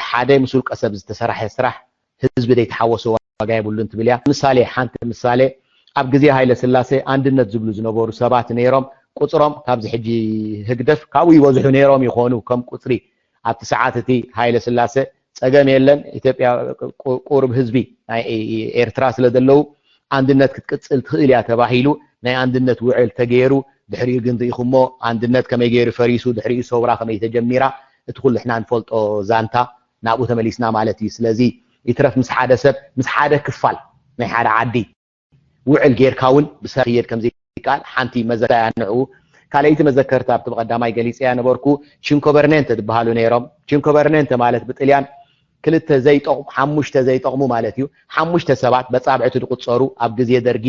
ሓደ ምስ ውልቀ ሰብ ዝተሰርሐ ስራሕ ህዝቢ ዘይተሓወሶ ዋጋ የብሉን ትብል እያ ምሳሌ ሓንቲ ምሳሌ ኣብ ግዜ ሃይለ ስላሴ አንድነት ዝብሉ ዝነበሩ ሰባት ነይሮም ቁፅሮም ካብዚ ሕጂ ህግደፍ ካብኡ ይበዝሑ ነይሮም ይኾኑ ከም ቁፅሪ ኣብቲ ሰዓት እቲ ሃይለ ስላሴ ፀገም የለን ኢትዮጵያ ቁርብ ህዝቢ ናይ ኤርትራ ስለ ዘለዉ አንድነት ክትቅፅል ትኽእል እያ ተባሂሉ ናይ አንድነት ውዕል ተገይሩ ድሕሪኡ ግን ርኢኹሞ አንድነት ከመይ ገይሩ ፈሪሱ ድሕሪኡ ሰውራ ከመይ ተጀሚራ እቲ ኩሉ ሕና ንፈልጦ ዛንታ ናብኡ ተመሊስና ማለት እዩ ስለዚ ይትረፍ ምስ ሓደ ሰብ ምስ ሓደ ክፋል ናይ ሓደ ዓዲ ውዕል ጌርካ እውን ብሰኽየድ ከምዚ ቃል ሓንቲ መዘከርታ ንዑ ካልአይቲ መዘከርታ ኣብቲ ብቀዳማይ ገሊፅያ ነበርኩ ቺንኮበርኔንተ ዝበሃሉ ነይሮም ቺንኮበርኔንተ ማለት ብጥልያን ክልተ ዘይጠቕሙ ሓሙሽተ ዘይጠቕሙ ማለት እዩ ሓሙሽተ ሰባት በፃብዕቱ ዝቁፀሩ ኣብ ግዜ ደርጊ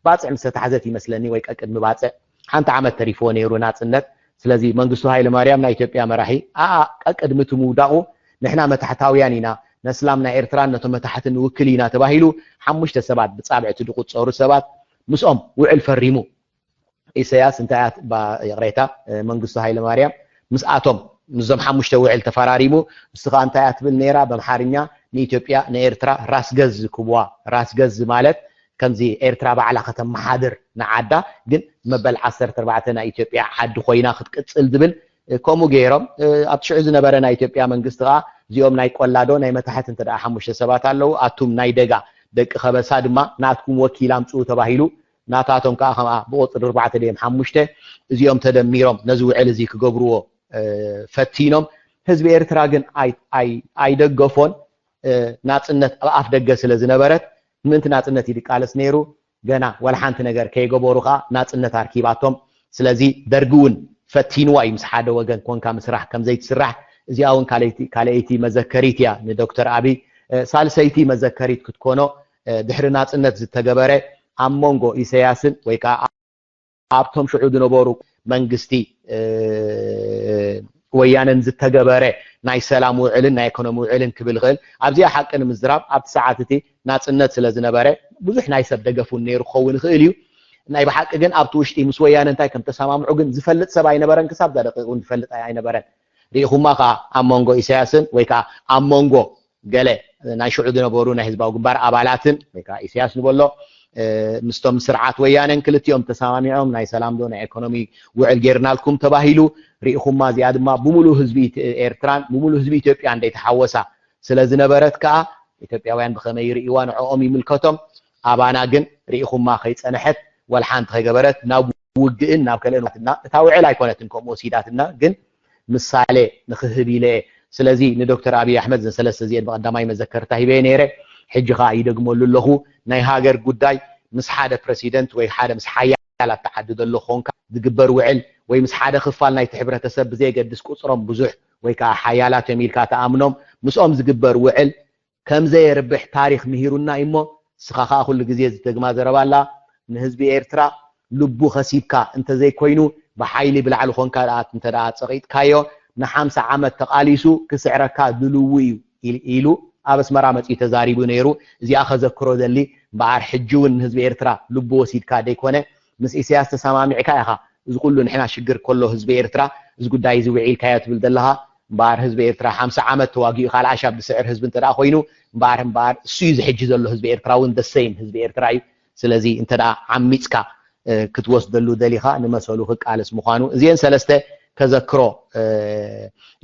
ባፅዕ ምስ ተታሕዘት ይመስለኒ ወይ ቅድሚ ባፅዕ ሓንቲ ዓመት ተሪፍዎ ነይሩ ናፅነት ስለዚ መንግስቱ ሃይለ ማርያም ናይ ኢትዮጵያ መራሒ ቅድሚ እቲ ምውዳቑ ንሕና መታሕታውያን ኢና ነስላም ናይ ኤርትራ ነቶም መታሕቲ ንውክል ኢና ተባሂሉ ሓሙሽተ ሰባት ብፃብዕቱ ዝቁፀሩ ሰባት ምስኦም ውዕል ፈሪሙ ኢሳያስ እንታያት ባይቅሬታ መንግስቱ ሃይለ ማርያም ምስኣቶም ምዞም ሓሙሽተ ውዕል ተፈራሪሙ ንስኻ እንታያት ብል ነይራ በምሓርኛ ንኢትዮጵያ ንኤርትራ ራስ ገዝ ክብዋ ራስ ገዝ ማለት ከምዚ ኤርትራ ባዕላ ከተመሓድር ንዓዳ ግን መበል 14 ናይ ኢትዮጵያ ዓዲ ኮይና ክትቅፅል ዝብል ከምኡ ገይሮም ኣብ ትሽዑ ዝነበረ ናይ ኢትዮጵያ መንግስቲ ከዓ እዚኦም ናይ ቆላዶ ናይ መታሕት እንተደኣ ሓሙሽተ ሰባት ኣለዉ ኣቱም ናይ ደጋ ደቂ ኸበሳ ድማ ናትኩም ወኪል ኣምፅኡ ተባሂሉ ናታቶም ከዓ ከምኣ ብቁፅሪ 4 ድዮም 5 እዚኦም ተደሚሮም ነዚ ውዕል እዚ ክገብርዎ ፈቲኖም ህዝቢ ኤርትራ ግን ኣይደገፎን ናፅነት ኣብ ኣፍ ደገ ስለ ዝነበረት ምእንቲ ናፅነት ይድቃለስ ነይሩ ገና ወላ ሓንቲ ነገር ከይገበሩ ከዓ ናፅነት ኣርኪባቶም ስለዚ ደርጊ እውን ፈቲንዋ እዩ ምስ ሓደ ወገን ኮንካ ምስራሕ ከምዘይትስራሕ እዚኣ እውን ካልአይቲ መዘከሪት እያ ንዶክተር ኣብይ ሳልሰይቲ መዘከሪት ክትኮኖ ድሕሪ ናፅነት ዝተገበረ ኣብ መንጎ ኢሳያስን ወይ ከዓ ኣብቶም ሽዑ ዝነበሩ መንግስቲ ወያነን ዝተገበረ ናይ ሰላም ውዕልን ናይ ኢኮኖሚ ውዕልን ክብል ክእል ኣብዚኣ ሓቂ ንምዝራብ ኣብቲ ሰዓት እቲ ናፅነት ስለ ዝነበረ ብዙሕ ናይ ሰብ ደገፉን ነይሩ ክኸውን ይኽእል እዩ ናይ ብሓቂ ግን ኣብቲ ውሽጢ ምስ ወያነ እንታይ ከም ተሰማምዑ ግን ዝፈልጥ ሰብ ኣይነበረን ክሳብ ዘደቂቕ እውን ዝፈልጥ ኣይነበረን ርኢኹማ ከዓ ኣብ መንጎ ኢሳያስን ወይ ከዓ ኣብ መንጎ ገለ ናይ ሽዑ ዝነበሩ ናይ ህዝባዊ ግንባር ኣባላትን ወይ ከዓ ኢሳያስ ንበሎ مستم سرعات ويانن كلتيوم تسامعهم ناي سلام دون ايكونومي وعل جيرنالكم تباهيلو ريخم ما زياد ما بمولو حزبي ايرتران بمولو حزبي ኢትዮጵያ እንደ ተሐወሳ ስለዚህ ነበረት ከአ ኢትዮጵያውያን በከመይ ይሪዋን ዖም ይምልከቶም አባና ግን ሪኢኹማ ከይጸነሐት ወልሓንት ከገበረት ናብ ውግእን ናብ ከለኖትና ታውዕል አይኮነትን ኮሞ ሲዳትና ግን ምሳሌ ንኽህብ ኢለ ስለዚህ ንዶክተር አብይ አህመድ ዘሰለሰ ዚድ በቀዳማይ መዘከርታ ሂበ ነረ ሕጅኻ ይደግሞሉ ለኹ ናይ ሃገር ጉዳይ ምስ ሓደ ፕሬሲደንት ወይ ሓደ ምስ ሓያላት ተዓድደሉ ኾንካ ዝግበር ውዕል ወይ ምስ ሓደ ክፋል ናይ ሕብረተሰብ ብዘይገድስ ቁጽሮም ብዙሕ ወይ ከዓ ሓያላት የሚልካ ተኣምኖም ምስኦም ዝግበር ውዕል ከምዘ የርብሕ ታሪክ ምሂሩና እሞ ስኻኻ ኩሉ ግዜ ዝተግማ ዘረባላ ንህዝቢ ኤርትራ ልቡ ኸሲብካ እንተ ዘይኮይኑ በሓይሊ ብላዕሊ ኾንካ እንተ ዳ ፀቂጥካዮ ን50 ዓመት ተቃሊሱ ክስዕረካ ድልው ኢሉ ኣብ ኣስመራ መጽኢ ተዛሪቡ ነይሩ እዚኣ ከዘክሮ ዘሊ በዓር ሕጂውን ህዝቢ ኤርትራ ልቡ ወሲድካ ደይኮነ ምስ ኢሳያስ ተሰማሚዕካ ኢኻ እዚ ኩሉ ንሕና ሽግር ከሎ ህዝቢ ኤርትራ እዚ ጉዳይ እዚ ውዒልካዮ ትብል ዘለኻ ባር ህዝቢ ኤርትራ 50 ዓመት ተዋጊኡ ካልዓሻ ብስዕር ህዝቢ እንተዳ ኮይኑ ባር እሱይ ዝሕጂ ዘሎ ህዝቢ ኤርትራውን ደሰይም ህዝቢ ኤርትራ እዩ ስለዚ እንተዳ ዓሚጽካ ክትወስደሉ ደሊኻ ንመሰሉ ክቃለስ ምዃኑ እዚን ሰለስተ ከዘክሮ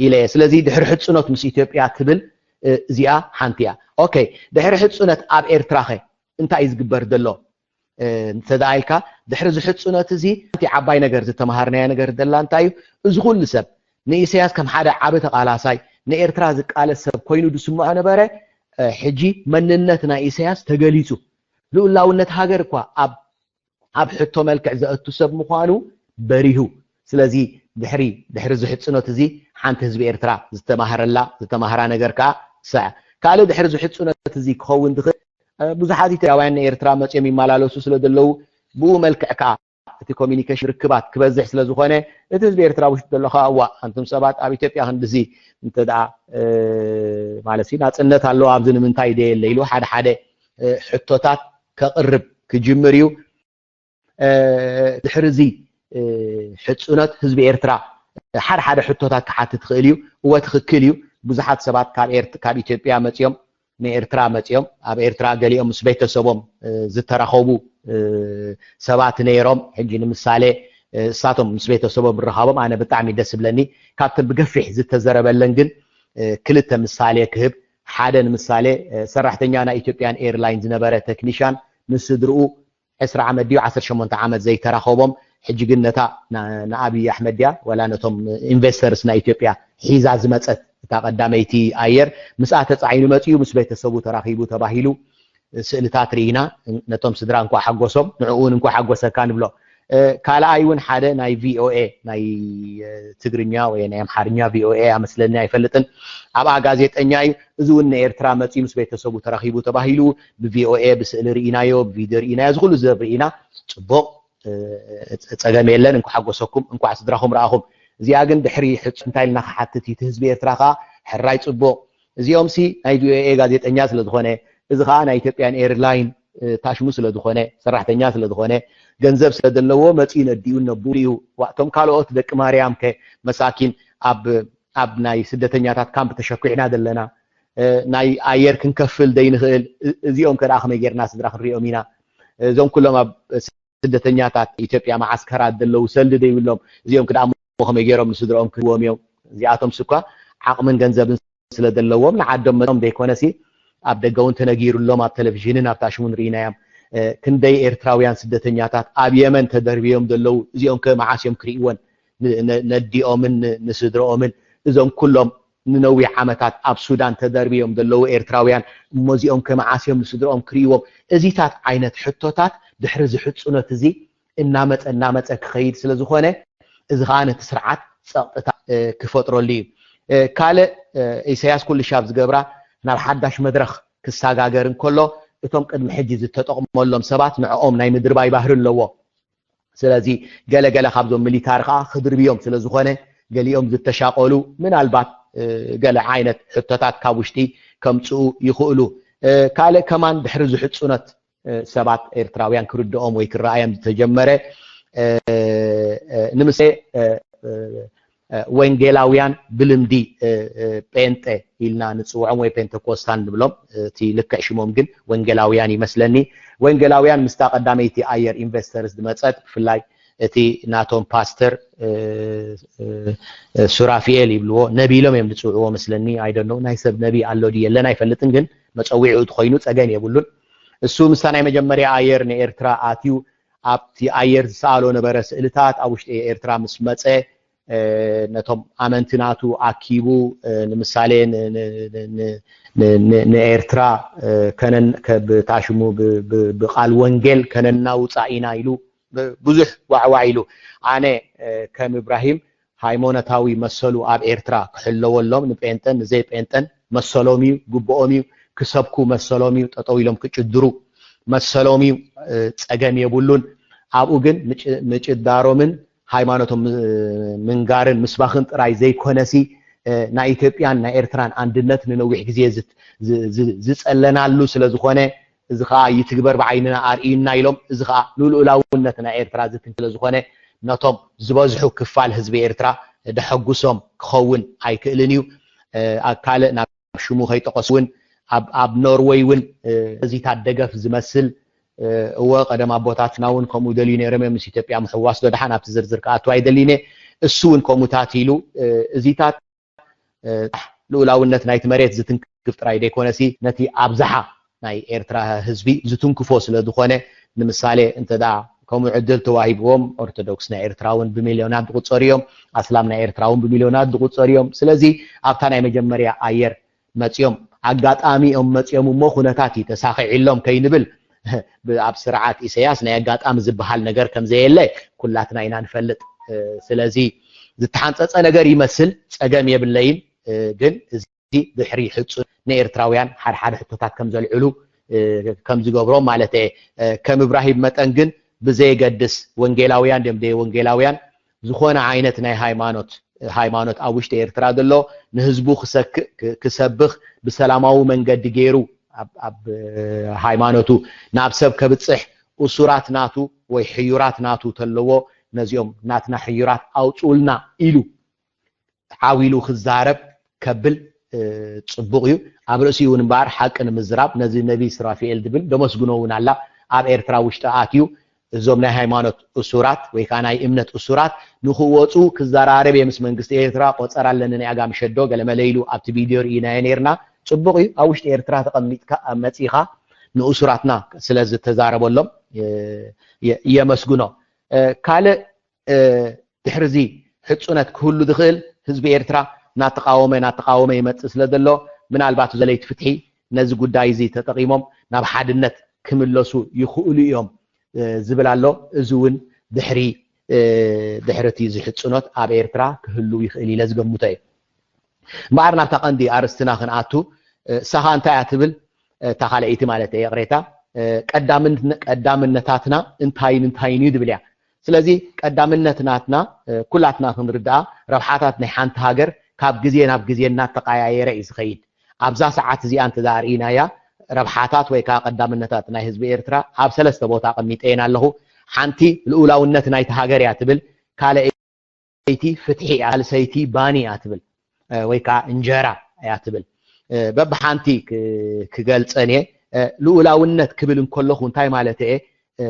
ኢለ ስለዚ ድሕሪ ሕጽኖት ምስ ኢትዮጵያ ትብል እዚኣ ሓንቲያ ኦኬ ድሕሪ ሕጽኖት ኣብ ኤርትራ ኸ እንታይ ዝግበር ዘሎ እንተዳይልካ ድሕሪ ዝሕጽኖት እዚ እቲ ዓባይ ነገር ዝተማሃርናያ ነገር ደላ እንታይ እዚ ኩሉ ሰብ ንኢሳያስ ከም ሓደ ዓበ ተቃላሳይ ንኤርትራ ዝቃለስ ሰብ ኮይኑ ድስምዖ ነበረ ሕጂ መንነት ናይ ኢሳያስ ተገሊጹ ልኡላውነት ሃገር እኳ ኣብ ሕቶ መልክዕ ዘእቱ ሰብ ምዃኑ በሪሁ ስለዚ ድሕሪ ዝሕጽኖት እዚ ሓንቲ ህዝቢ ኤርትራ ዝተማሃራ ነገር ከዓ ሰዕ ካለ ድሕሪ ዝሕጽኖት እዚ ክኸውን ድኽእል ብዙሓት ኢትዮጵያውያን ኤርትራ መጽኦም ይመላለሱ ስለዘለው ብኡ መልክዕ ከዓ እቲ ኮሚኒኬሽን ርክባት ክበዝሕ ስለዝኾነ እቲ ህዝቢ ኤርትራ ውሽጢ ዘለኻ እዋ አንቱም ሰባት ኣብ ኢትዮጵያ ክንድዚ እንተዳ ማለት ናጽነት ኣለዎ ኣብዚ ንምንታይ ደየለ ኢሉ ሓደ ሕቶታት ከቕርብ ክጅምር እዩ ድሕሪ እዚ ሕጽኖት ህዝቢ ኤርትራ ሓደ ሕቶታት ክሓትት ትኽእል እዩ እወ ትኽክል እዩ ብዙሓት ሰባት ካብ ኢትዮጵያ መጽኦም ንኤርትራ መጽኦም ኣብ ኤርትራ ገሊኦም ምስ ቤተሰቦም ዝተረኸቡ ሰባት ነይሮም ሕጂ ንምሳሌ እሳቶም ምስ ቤተሰቦም ብረኻቦም ኣነ ብጣዕሚ ደስ ብለኒ ካብተን ብገፊሕ ዝተዘረበለን ግን ክልተ ምሳሌ ክህብ ሓደ ንምሳሌ ሰራሕተኛ ናይ ኢትዮጵያን ኤርላይን ዝነበረ ቴክኒሽያን ምስ ድርኡ 10 ዓመት ድዩ 18 ዓመት ዘይተረኸቦም ሕጂ ግን ነታ ንአብይ አሕመድ ያ ወላ ነቶም ኢንቨስተርስ ናይ ኢትዮጵያ ሒዛ ዝመጸት እታ ቀዳመይቲ ኣየር ምስኣ ተጻዒኑ መጽኡ ምስ ቤተሰቡ ተራኺቡ ተባሂሉ ስእልታት ርኢና ነቶም ስድራ እንኳ ሓጎሶም ንዕኡን እንኳ ሓጎሰካ ንብሎ ካልኣይውን ሓደ ናይ ቪኦኤ ናይ ትግርኛ ወይ ናይ አምሓርኛ ቪኦኤ ኣመስለኒ ኣይፈልጥን ኣብኣ ጋዜጠኛ እዩ እዚ እውን ንኤርትራ መጽኡ ምስ ቤተሰቡ ተራኺቡ ተባሂሉ ብቪኦኤ ብስእሊ ርኢናዮ ብቪድዮ ርኢናዮ ዝኩሉ ዘርኢና ጽቡቕ ጸገም የለን እንኳ ሓጎሰኩም እንኳ ስድራኹም ረኣኹም እዚኣ ግን ድሕሪ እንታይ ኢልና ክሓትት እቲ ህዝቢ ኤርትራ ከዓ ሕራይ ጽቡቕ እዚኦም ሲ ናይ ቪኦኤ ጋዜጠኛ ስለዝኾነ እዚ ከዓ ናይ ኢትዮጵያን ኤርላይን ታሽሙ ስለዝኾነ ሰራሕተኛ ስለዝኾነ ገንዘብ ስለዘለዎ መጽኡ ነዲኡ ነብሪኡ ዋዕቶም ካልኦት ደቂ ማርያም መሳኪን ኣብ ናይ ስደተኛታት ካምፕ ተሸኩዕና ዘለና ናይ ኣየር ክንከፍል ደይንኽእል እዚኦም ከዳ ከመይ ጌርና ስድራ ክንሪኦም ኢና እዞም ኩሎም ኣብ ስደተኛታት ኢትዮጵያ ማዓስከራት ደለው ሰልዲ ደይብሎም እዚኦም ከዳ ከመይ ጌሮም ንስድሮኦም ክህብዎም እዮም እዚኣቶም ስኳ ዓቕምን ገንዘብን ስለዘለዎም ንዓዶም መጥኦም ደይኮነሲ ኣብ ደገውን ተነጊሩሎም ኣብ ቴሌቪዥንን ኣብ ታሽሙን ርኢናዮም ክንደይ ኤርትራውያን ስደተኛታት ኣብ የመን ተደርብዮም ደለው እዚኦም ከመዓስዮም ክሪእዎን ነዲኦምን ንስድሮኦምን እዞም ኩሎም ንነዊሕ ዓመታት ኣብ ሱዳን ተደርብዮም ደለው ኤርትራውያን እሞዚኦም ከመዓስዮም ንስድሮኦም ክሪእዎም እዚታት ዓይነት ሕቶታት ድሕሪ ዝሕጽኖት እዚ እናመፀ ክኸይድ ስለዝኾነ እዚ ከዓ ነቲ ስርዓት ፀቕጥታ ክፈጥረሉ እዩ ካልእ ኢሳያስ ኩሉ ሻብ ዝገብራ ናብ ሓዳሽ መድረኽ ክሰጋገር እንከሎ እቶም ቅድሚ ሕጂ ዝተጠቕመሎም ሰባት ንዕኦም ናይ ምድር ባይ ባህሪ ኣለዎ ስለዚ ገለገለ ካብዞም ሚሊታር ከዓ ክድርብዮም ስለዝኾነ ገሊኦም ዝተሻቀሉ ምናልባት ገለ ዓይነት ሕቶታት ካብ ውሽጢ ከምፅኡ ይኽእሉ ካልእ ከማን ድሕሪ ዝሕጽኖት ሰባት ኤርትራውያን ክርድኦም ወይ ክረኣዮም ዝተጀመረ ንምሳሌ ወንጌላውያን ብልምዲ ጴንጤ ኢልና ንጽውዖም ወይ ፔንቴኮስታን ንብሎም እቲ ልክዕ ሽሞም ግን ወንጌላውያን ይመስለኒ ወንጌላውያን ምስታ ቀዳመይቲ ኣየር ኢንቨስተርስ ድመጸት ብፍላይ እቲ ናቶም ፓስተር ሱራፊኤል ይብልዎ ነቢሎም እዮም ንጽውዕዎ መስለኒ I don't know ናይ ሰብ ነቢ ኣሎ ዲ የለን ኣይፈልጥን ግን መጸዊዑ ኮይኑ ጸገን የብሉን እሱ ምስታ ናይ መጀመርያ ኣየር ንኤርትራ ኣትዩ ኣብቲ ኣየር ዝሰኣሎ ነበረ ስእልታት ኣብ ውሽጢ ኤርትራ ምስ መጸ ነቶም ኣመንትናቱ ኣኪቡ ንምሳሌ ንኤርትራ ከነን ከብታሽሙ ብቃል ወንጌል ከነና ውጻኢና ኢሉ ብዙሕ ዋዕዋዕ ኢሉ ኣነ ከም ኢብራሂም ሃይማኖታዊ መሰሉ ኣብ ኤርትራ ክሕለወሎም ንጴንጠን ንዘይ ጴንጠን መሰሎም እዩ ግብኦም እዩ ክሰብኩ መሰሎም እዩ ጠጠው ኢሎም ክጭድሩ መሰሎም እዩ ጸገም የብሉን ኣብኡ ግን ምጭዳሮምን ሃይማኖቶም ምንጋርን ምስባኽን ጥራይ ዘይኮነሲ ናይ ኢትዮጵያን ናይ ኤርትራን አንድነት ንነዊሕ ግዜ ዝጸለናሉ ስለዝኾነ እዚ ኸኣ ይትግበር ብዓይንና ኣርኢና ኢሎም እዚ ኸኣ ልኡላውነት ናይ ኤርትራ ዝትንክለ ዝኾነ ነቶም ዝበዝሑ ክፋል ህዝቢ ኤርትራ ደሐጉሶም ክኸውን ኣይክእልን እዩ ካልእ ናብ ሽሙ ከይጠቀስውን ኣብ ኖርዌይ ውን እዚታት ደገፍ ዝመስል እወ ቀደም ኣቦታትና ውን ከምኡ ደልዩ ነይሮም ምስ ኢትዮጵያ ምሕዋስ ዶድሓን ኣብቲ ዝርዝር ከኣቱ ኣይደሊነ እሱ ውን ከምኡታት ኢሉ እዚታት ልኡላውነት ናይቲ መሬት ዝትንክፍ ጥራይ ደይኮነሲ ነቲ ኣብዝሓ ናይ ኤርትራ ህዝቢ ዝትንክፎ ስለዝኾነ ንምሳሌ እንተዳ ከምኡ ዕድል ተዋሂብዎም ኦርቶዶክስ ናይ ኤርትራውን ብሚልዮናት ዝቁጸሩ እዮም ኣስላም ናይ ኤርትራውን ብሚልዮናት ዝቁጸሩ እዮም ስለዚ ኣብታ ናይ መጀመርያ ኣየር መጽዮም ኣጋጣሚኦም መጽዮም እሞ ኩነታት ተሳኺዒሎም ከይንብል ኣብ ስርዓት ኢሳያስ ናይ ኣጋጣሚ ዝበሃል ነገር ከም ዘየለ ኩላትና ኢና ንፈልጥ ስለዚ ዝተሓንጸጸ ነገር ይመስል ጸገም የብለይን ግን እዚ ድሕሪ ሕጹን ንኤርትራውያን ሓደ ሕቶታት ከም ዘልዕሉ ከም ዝገብሮም ማለት ከም ኢብራሂም መጠን ግን ብዘይገድስ ወንጌላውያን ደም ደይ ወንጌላውያን ዝኾነ ዓይነት ናይ ሃይማኖት ኣብ ውሽጢ ኤርትራ ዘሎ ንህዝቡ ክሰብኽ ብሰላማዊ መንገዲ ገይሩ ኣብ ሃይማኖቱ ናብ ሰብ ከብጽሕ ኡሱራት ናቱ ወይ ሕዩራት ናቱ ተለዎ ነዚኦም ናትና ሕዩራት ኣውጹልና ኢሉ ዓዊሉ ክዛረብ ከብል ጽቡቕ እዩ ኣብ ርእሲኡ ንባር ሓቂ ንምዝራብ ነዚ ነቢ ስራፊኤል ድብል ደመስግኖውን ኣላ ኣብ ኤርትራ ውሽጢ ኣትዩ እዞም ናይ ሃይማኖት ኡሱራት ወይ ከዓ ናይ እምነት ኡሱራት ንኽወጹ ክዘራረብ ምስ መንግስቲ ኤርትራ ቆጸር ኣለኒ ናይ ኣጋም ሸዶ ገለመለይሉ ኣብቲ ቪድዮ ርኢና ነርና ጽቡቕ እዩ ኣብ ውሽጢ ኤርትራ ተቐሚጥካ መጺኻ ንኡሱራትና ስለዚ ተዛረበሎም የመስግኖ ካልእ ድሕርዚ ሕጹነት ክህሉ ዝኽእል ህዝቢ ኤርትራ ናተቃወመ ይመጽእ ስለዘሎ ምናልባት ዘለይቲ ፍትሒ ነዚ ጉዳይ እዚ ተጠቂሞም ናብ ሓድነት ክምለሱ ይኽእሉ እዮም ዝብል ኣሎ እዚ እውን ድሕርቲ ዝሕጽኖት ኣብ ኤርትራ ክህሉ ይኽእል ኢለ ዝገምቶ እዩ እምበኣር ናብታ ቀንዲ ኣርስትና ክንኣቱ ሰኻ እንታይ ኣትብል እታ ካልአይቲ ማለት እየ ቅሬታ ቀዳምነታትና እንታይን እዩ ድብል እያ ስለዚ ቀዳምነትናትና ኩላትና ክንርዳኣ ረብሓታት ናይ ሓንቲ ሃገር ካብ ግዜ ናብ ግዜ እናተቀያየረ እዩ ዝኸይድ ኣብዛ ሰዓት እዚኣ እንተዛርኢናያ ረብሓታት ወይ ከዓ ቀዳምነታት ናይ ህዝቢ ኤርትራ ኣብ ሰለስተ ቦታ ቀሚጠየን ኣለኹ ሓንቲ ልኡላውነት ናይቲ ሃገር እያ ትብል ካልአይቲ ፍትሒ እያ ሳልሰይቲ ባኒ እያ ትብል ወይ ከዓ እንጀራ እያ ትብል በብሓንቲ ክገልጸን እየ ልኡላውነት ክብል እንከለኹ እንታይ ማለት እየ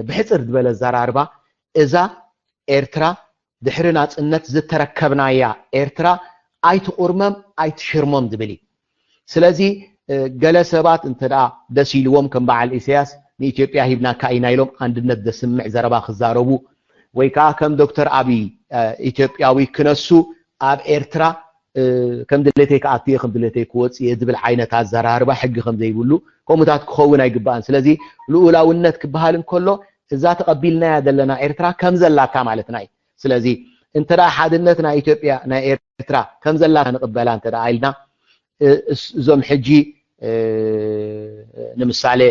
ብሕፅር ዝበለ ዘራርባ እዛ ኤርትራ ድሕሪ ናጽነት ዝተረከብናያ ኤርትራ ኣይትቁርመም ኣይትሽርሞም ዝብል ስለዚ ገለ ሰባት እንተዳ ደሲልዎም ከም በዓል ኢሳያስ ንኢትዮጵያ ሂብና ካኢና ኢሎም አንድነት ዘስምዕ ዘረባ ክዛረቡ ወይ ከዓ ከም ዶክተር አብይ ኢትዮጵያዊ ክነሱ ኣብ ኤርትራ ከም ድሌተይ ከኣትየ ከም ድሌተይ ክወጽእ ዝብል ዓይነት ኣዘራርባ ሕጊ ከም ዘይብሉ ከምኡታት ክኸውን ኣይግባእን ስለዚ ልኡላውነት ክበሃል እንከሎ እዛ ተቐቢልናያ ዘለና ኤርትራ ከም ዘላካ ማለትና እዩ ስለዚ እንተዳ ሓድነት ናይ ኢትዮጵያ ናይ ኤርትራ ከም ዘላካ ንቕበላ እንተዳ ኢልና እዞም ሕጂ ንምሳሌ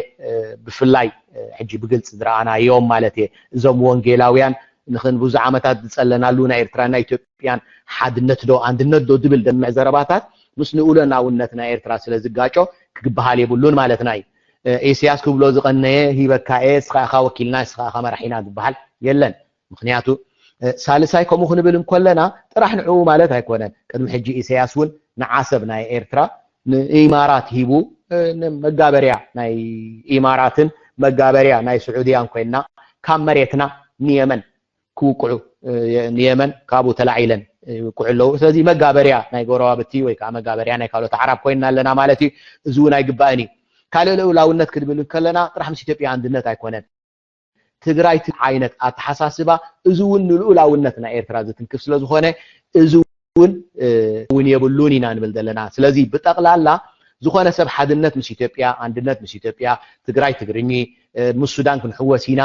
ብፍላይ ሕጂ ብግልጽ ዝረኣናዮም ማለት እየ እዞም ወንጌላውያን ንኽን ብዙ ዓመታት ዝጸለናሉ ናይ ኤርትራና ኢትዮጵያን ሓድነት ዶ አንድነት ዶ ድብል ደምዕ ዘረባታት ምስ ንኡለናውነት ናይ ኤርትራ ስለ ዝጋጮ ክግበሃል የብሉን ማለትና እዩ ኢሳያስ ክብሎ ዝቐነየ ሂበካኤ ስኻኻ ወኪልና ስኻኻ መራሒና ዝበሃል የለን ምክንያቱ ሳልሳይ ከምኡ ክንብል እንከለና ጥራሕ ንዑ ማለት ኣይኮነን ቅድሚ ሕጂ ኢሳያስ እውን ንዓሰብ ናይ ኤርትራ ኢማራት ሂቡ መጋበሪያ ናይ ኢማራትን መጋበሪያ ናይ ስዑዲያን ኮይና ካብ መሬትና ንየመን ኩቁዑ ንየመን ካብኡ ተላዒለን ኩዕለው ስለዚ መጋበሪያ ናይ ጎረባብቲ ወይ ከዓ መጋበሪያ ናይ ካልኦት ዓረብ ኮይና ኣለና ማለት እዩ እዚ ናይ ግባእኒ ካልእ ልኡላውነት ክድብል ከለና ጥራሕ ምስ ኢትዮጵያ አንድነት ኣይኮነን ትግራይ ዓይነት ኣተሓሳስባ እዚ እውን ልኡላውነት ናይ ኤርትራ ዝትንክፍ ስለ ዝኾነ እዚ እውን የብሉን ኢና ንብል ዘለና ስለዚ ብጠቅላላ ዝኾነ ሰብ ሓድነት ምስ ኢትዮጵያ አንድነት ምስ ኢትዮጵያ ትግራይ ትግርኝ ምስ ሱዳን ክንሕወሲና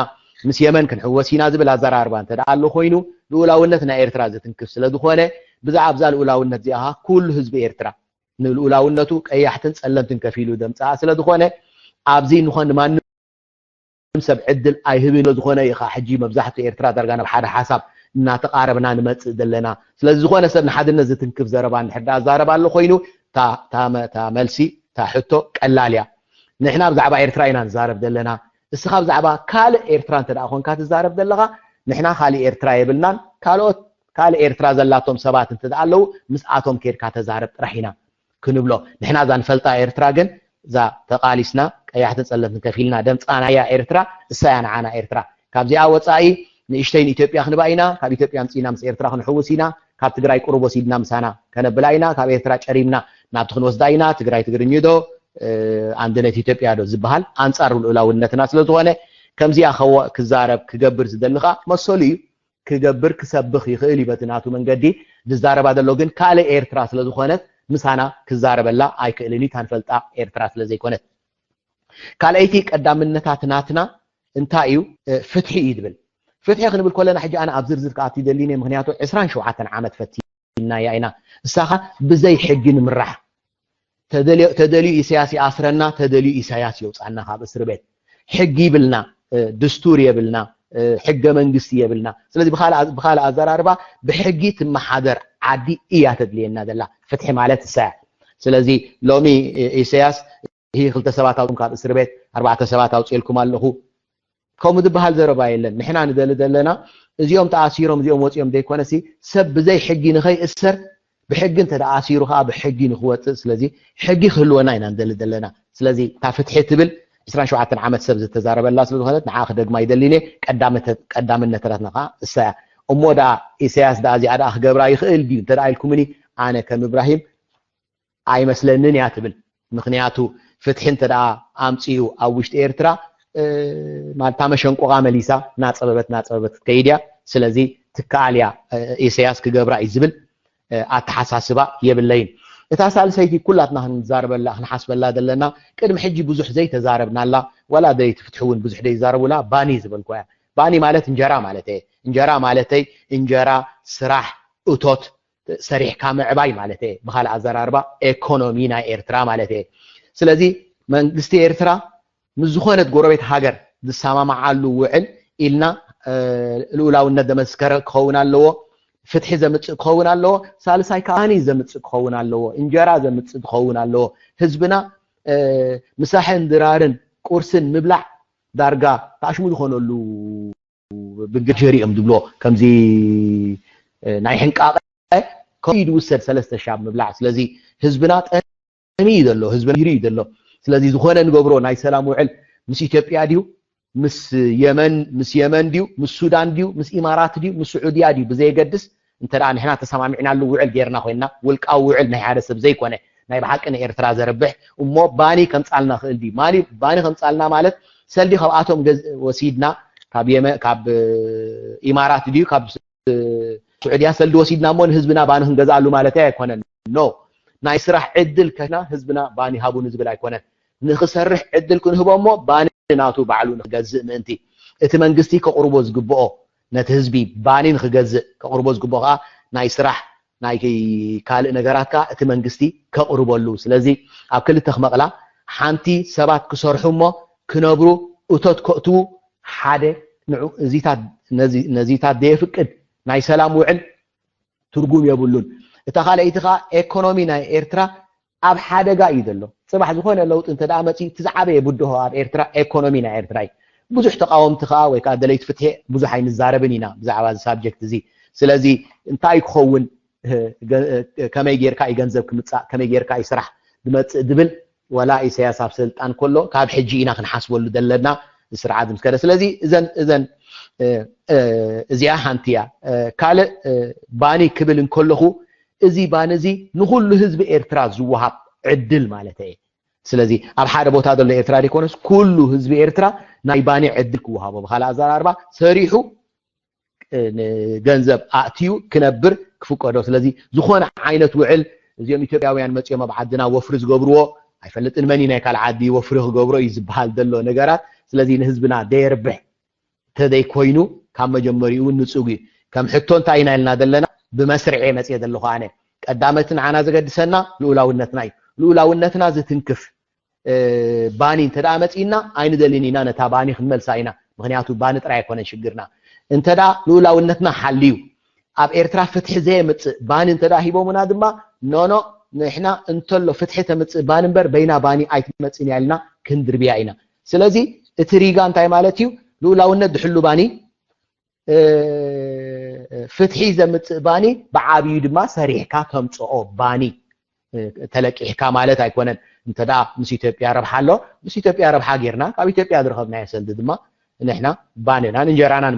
ምስ የመን ክንሕወሲና ዝብል ኣዘራርባ እንተደኣሎ ኮይኑ ልኡላውነት ናይ ኤርትራ ዝትንክፍ ስለ ዝኾነ ብዛዕባ ዛ ልኡላውነት እዚኣ ኩሉ ህዝቢ ኤርትራ ንልኡላውነቱ ቀያሕትን ጸለምትን ከፊሉ ደምፃ ስለ ዝኾነ ኣብዚ ንኾን ማንም ሰብ ዕድል ኣይህብን ዝኾነ ኢኻ ሕጂ መብዛሕትኡ ኤርትራ ዳርጋ ናብ ሓደ ሓሳብ እናተቃረብና ንመጽእ ዘለና ስለዚ ዝኾነ ሰብ ንሓድነት ዝትንክፍ ዘረባ ንሕዳ ዛረባ ኣሎ ኮይኑ ታ መልሲ ታ ሕቶ ቀላል እያ ንሕና ብዛዕባ ኤርትራ ኢና ንዛረብ ዘለና እስኻ ብዛዕባ ካልእ ኤርትራ እንተደኣ ኮንካ ትዛረብ ዘለኻ ንሕና ካልእ ኤርትራ የብልናን ካልእ ኤርትራ ዘላቶም ሰባት እንተደኣ ኣለው ምስኣቶም ኬድካ ተዛረብ ጥራሕ ኢና ክንብሎ ንሕና እዛ ንፈልጣ ኤርትራ ግን እዛ ተቃሊስና ቀያሕትን ጸለምትን ከፊልና ደምፃና እያ ኤርትራ እሳያ ንዓና ኤርትራ ካብዚኣ ወፃኢ ንእሽተይን ኢትዮጵያ ክንባ ኢና ካብ ኢትዮጵያ ምፂና ምስ ኤርትራ ክንሕውስ ኢና ካብ ትግራይ ቁርብ ወሲድና ምሳና ከነብላ ኢና ካብ ኤርትራ ጨሪምና ናብቲ ክንወስዳ ኢና ትግራይ ትግርኝ ዶ አንድነት ኢትዮጵያ ዶ ዝበሃል አንጻር ልኡላውነትና ስለ ዝኾነ ከምዚኣ ክዛረብ ክገብር ዝደልኻ መሰሉ እዩ ክገብር ክሰብኽ ይኽእል ይበትናቱ መንገዲ ዝዛረባ ዘሎ ግን ካልእ ኤርትራ ስለ ዝኾነት ምሳና ክዛረበላ ኣይክእልኒ ታንፈልጣ ኤርትራ ስለ ዘይኮነት ካልአይቲ ቀዳምነታት ናትና እንታይ እዩ ፍትሒ እዩ ዝብል ፍትሒ ክንብል ከለና ሕጂ ኣነ ኣብ ዝርዝር ከኣቲ ደሊኒ ምክንያቱ 27 ዓመት ፈቲና ያ ኢና እሳኻ ብዘይ ሕጊ ንምራሕ ተደልዩ ኢሳያስ ይኣስረና ተደልዩ ኢሳያስ ይውፃና ካብ እስር ቤት ሕጊ ይብልና ድስቱር የብልና ሕገ መንግስቲ የብልና ስለዚ ብኻልእ ኣዘራርባ ብሕጊ ትመሓደር ዓዲ እያ ተድልየና ዘላ ፍትሒ ማለት እሳያ ስለዚ ሎሚ ኢሳያስ ይህ ክልተ ሰባት ኣውፅም ካብ እስር ቤት 4 ሰባት ኣውፅልኩም ኣለኹ ከምኡ ዝበሃል ዘረባ የለን ንሕና ንደሊ ዘለና እዚኦም ተኣሲሮም እዚኦም ወፂኦም ዘይኮነሲ ሰብ ብዘይ ሕጊ ንኸይእሰር ብሕጊ እንተደኣሲሩ ከዓ ብሕጊ ንኽወፅእ ስለዚ ሕጊ ክህልወና ኢና ንደሊ ዘለና ስለዚ እታ ፍትሒ ትብል 27 ዓመት ሰብ ዝተዛረበላ ስለ ዝኾነት ንዓ ክደግማ ይደሊኒ ቀዳምነትናትና ከዓ እሳያ እሞ ዳ ኢሳያስ ዳ እዚኣ ዳ ክገብራ ይኽእል ድዩ እንተደኣ ኢልኩምኒ ኣነ ከም ኢብራሂም ኣይመስለንን እያ ትብል ምክንያቱ ፍትሒ እንተደኣ ኣምፂኡ ኣብ ውሽጢ ኤርትራ ማልታ መሸንቆቃ መሊሳ ናፀበበት ከይድ እያ ስለዚ ትከኣል እያ ኢሳያስ ክገብራ እዩ ዝብል ኣተሓሳስባ የብለይን እታ ሳልሰይቲ ኩላትና ክንዛረበላ ክንሓስበላ ዘለና ቅድሚ ሕጂ ብዙሕ ዘይተዛረብናላ ወላ ደይ ትፍትሕውን ብዙሕ ዘይዛረቡላ ባኒ ዝበልኩ እያ ባኒ ማለት እንጀራ ማለት እየ እንጀራ ማለተይ እንጀራ ስራሕ እቶት ሰሪሕካ ምዕባይ ማለት እየ ብኻልእ ኣዘራርባ ኢኮኖሚ ናይ ኤርትራ ማለት እየ ስለዚ መንግስቲ ኤርትራ ምስ ዝኾነት ጎረቤት ሃገር ዝሰማማዓሉ ውዕል ኢልና ልኡላውነት ዘመስከረ ክኸውን ኣለዎ ፍትሒ ዘምፅእ ክኸውን ኣለዎ ሳልሳይ ካኒ ዘምፅእ ክኸውን ኣለዎ እንጀራ ዘምፅእ ክኸውን ኣለዎ ህዝብና ምሳሕን ድራርን ቁርስን ምብላዕ ዳርጋ ታሽሙ ዝኾነሉ ብግጀሪኦም ዝብሎ ከምዚ ናይ ሕንቃቐ ከይድ ውሰድ 3 ሻብ ምብላዕ ስለዚ ህዝብና ጠሚ ዘሎ ህዝብና ይሪ ዘሎ ስለዚ ዝኾነ ንገብሮ ናይ ሰላም ውዕል ምስ ኢትዮጵያ ድዩ ምስ የመን ድዩ ምስ ሱዳን ድዩ ምስ ኢማራት ድዩ ምስ ስዑድያ ድዩ ብዘይገድስ እንተዳ ንሕና ተሰማሚዕናሉ ውዕል ጌርና ኮይና ውልቃዊ ውዕል ናይ ሓደ ሰብ ዘይኮነ ናይ ብሓቂ ንኤርትራ ዘርብሕ እሞ ባኒ ከምፃልና ክእል ድዩ ባኒ ከምፃልና ማለት ሰልዲ ካብኣቶም ወሲድና ካብ ኢማራት ድዩ ካብ ስዑድያ ሰልዲ ወሲድና እሞ ንህዝብና ባኒ ክንገዛሉ ማለት ኣይኮነን ኖ ናይ ስራሕ ዕድል ከና ህዝብና ባኒ ሃቡን ዝብል ኣይኮነን ንኽሰርሕ ዕድል ክንህቦ እሞ ባኒ ናቱ ባዕሉ ንኽገዝእ ምእንቲ እቲ መንግስቲ ከቕርቦ ዝግብኦ ነቲ ህዝቢ ባኒ ንኽገዝእ ከቕርቦ ዝግብኦ ከዓ ናይ ስራሕ ናይ ካልእ ነገራት ከዓ እቲ መንግስቲ ከቕርበሉ ስለዚ ኣብ ክልተ ክመቕላ ሓንቲ ሰባት ክሰርሑ እሞ ክነብሩ እቶት ከእትዉ ሓደ ንዑ ነዚታት ደየፍቅድ ናይ ሰላም ውዕል ትርጉም የብሉን እታ ካልአይቲ ከዓ ኢኮኖሚ ናይ ኤርትራ ኣብ ሓደጋ እዩ ዘሎ ጽባሕ ዝኾነ ለውጥ እንተዳ መፂ ትዝዓበየ ብድሆ ኣብ ኤርትራ ኢኮኖሚ ናይ ኤርትራ እዩ ብዙሕ ተቃወምቲ ከዓ ወይ ከዓ ደለይቲ ፍትሒ ብዙሕ ኣይንዛረብን ኢና ብዛዕባ እዚ ሳብጀክት እዚ ስለዚ እንታይ ክኸውን ከመይ ጌርካ እዩ ገንዘብ ክምፃእ ከመይ ጌርካ እዩ ስራሕ ድመጽእ ድብል ወላ ኢሳያስ ኣብ ስልጣን ከሎ ካብ ሕጂ ኢና ክንሓስበሉ ዘለና ስርዓት ምስከለ ስለዚ እዘን እዚኣ ሓንቲያ ካልእ ባኒ ክብል እንከለኹ እዚ ባኒ እዚ ንኩሉ ህዝቢ ኤርትራ ዝወሃብ ዕድል ማለት እዩ ስለዚ ኣብ ሓደ ቦታ ዘሎ ኤርትራ ዲኮነስ ኩሉ ህዝቢ ኤርትራ ናይ ባኒ ዕድል ክወሃቦ በኻላ ኣዘራርባ ሰሪሑ ገንዘብ ኣእትዩ ክነብር ክፍቀዶ ስለዚ ዝኾነ ዓይነት ውዕል እዚኦም ኢትዮጵያውያን መፅኦም ኣብ ዓድና ወፍሪ ዝገብርዎ ኣይፈልጥን መን ናይ ካል ዓዲ ወፍሪ ክገብሮ እዩ ዝበሃል ዘሎ ነገራት ስለዚ ንህዝብና ደይርብሕ ተደይ ኮይኑ ካብ መጀመሪኡ ንጹግ ከም ሕቶ እንታይ ኢና ኢልና ዘለና ብመስርዕ መፅየ ዘለኹ ኣነ ቀዳመትን ዓና ዘገድሰና ልኡላውነትና እዩ ልኡላውነትና ዝትንክፍ ባኒ እንተዳ መፅኢና ኣይንደልን ኢና ነታ ባኒ ክንመልሳ ኢና ምክንያቱ ባኒ ጥራይ ኣይኮነን ሽግርና እንተዳ ልኡላውነትና ሓልዩ ኣብ ኤርትራ ፍትሒ ዘየምፅእ ባኒ እንተዳ ሂቦሙና ድማ ኖኖ ንሕና እንተሎ ፍትሒ ተምፅእ ባኒ እምበር በይና ባኒ ኣይትመፅን ያልና ክንድርብያ ኢና ስለዚ እቲ ሪጋ እንታይ ማለት እዩ ልኡላውነት ድሕሉ ባኒ ፍትሒ ዘምፅእ ባኒ ብዓብዩ ድማ ሰሪሕካ ተምፅኦ ባኒ ተለቂሕካ ማለት ኣይኮነን እንተዳ ምስ ኢትዮጵያ ረብሓ ኣሎ ምስ ኢትዮጵያ ረብሓ ጌርና ካብ ኢትዮጵያ ዝረኸብናዮ ሰልዲ ድማ ንሕና ባንናን እንጀራናን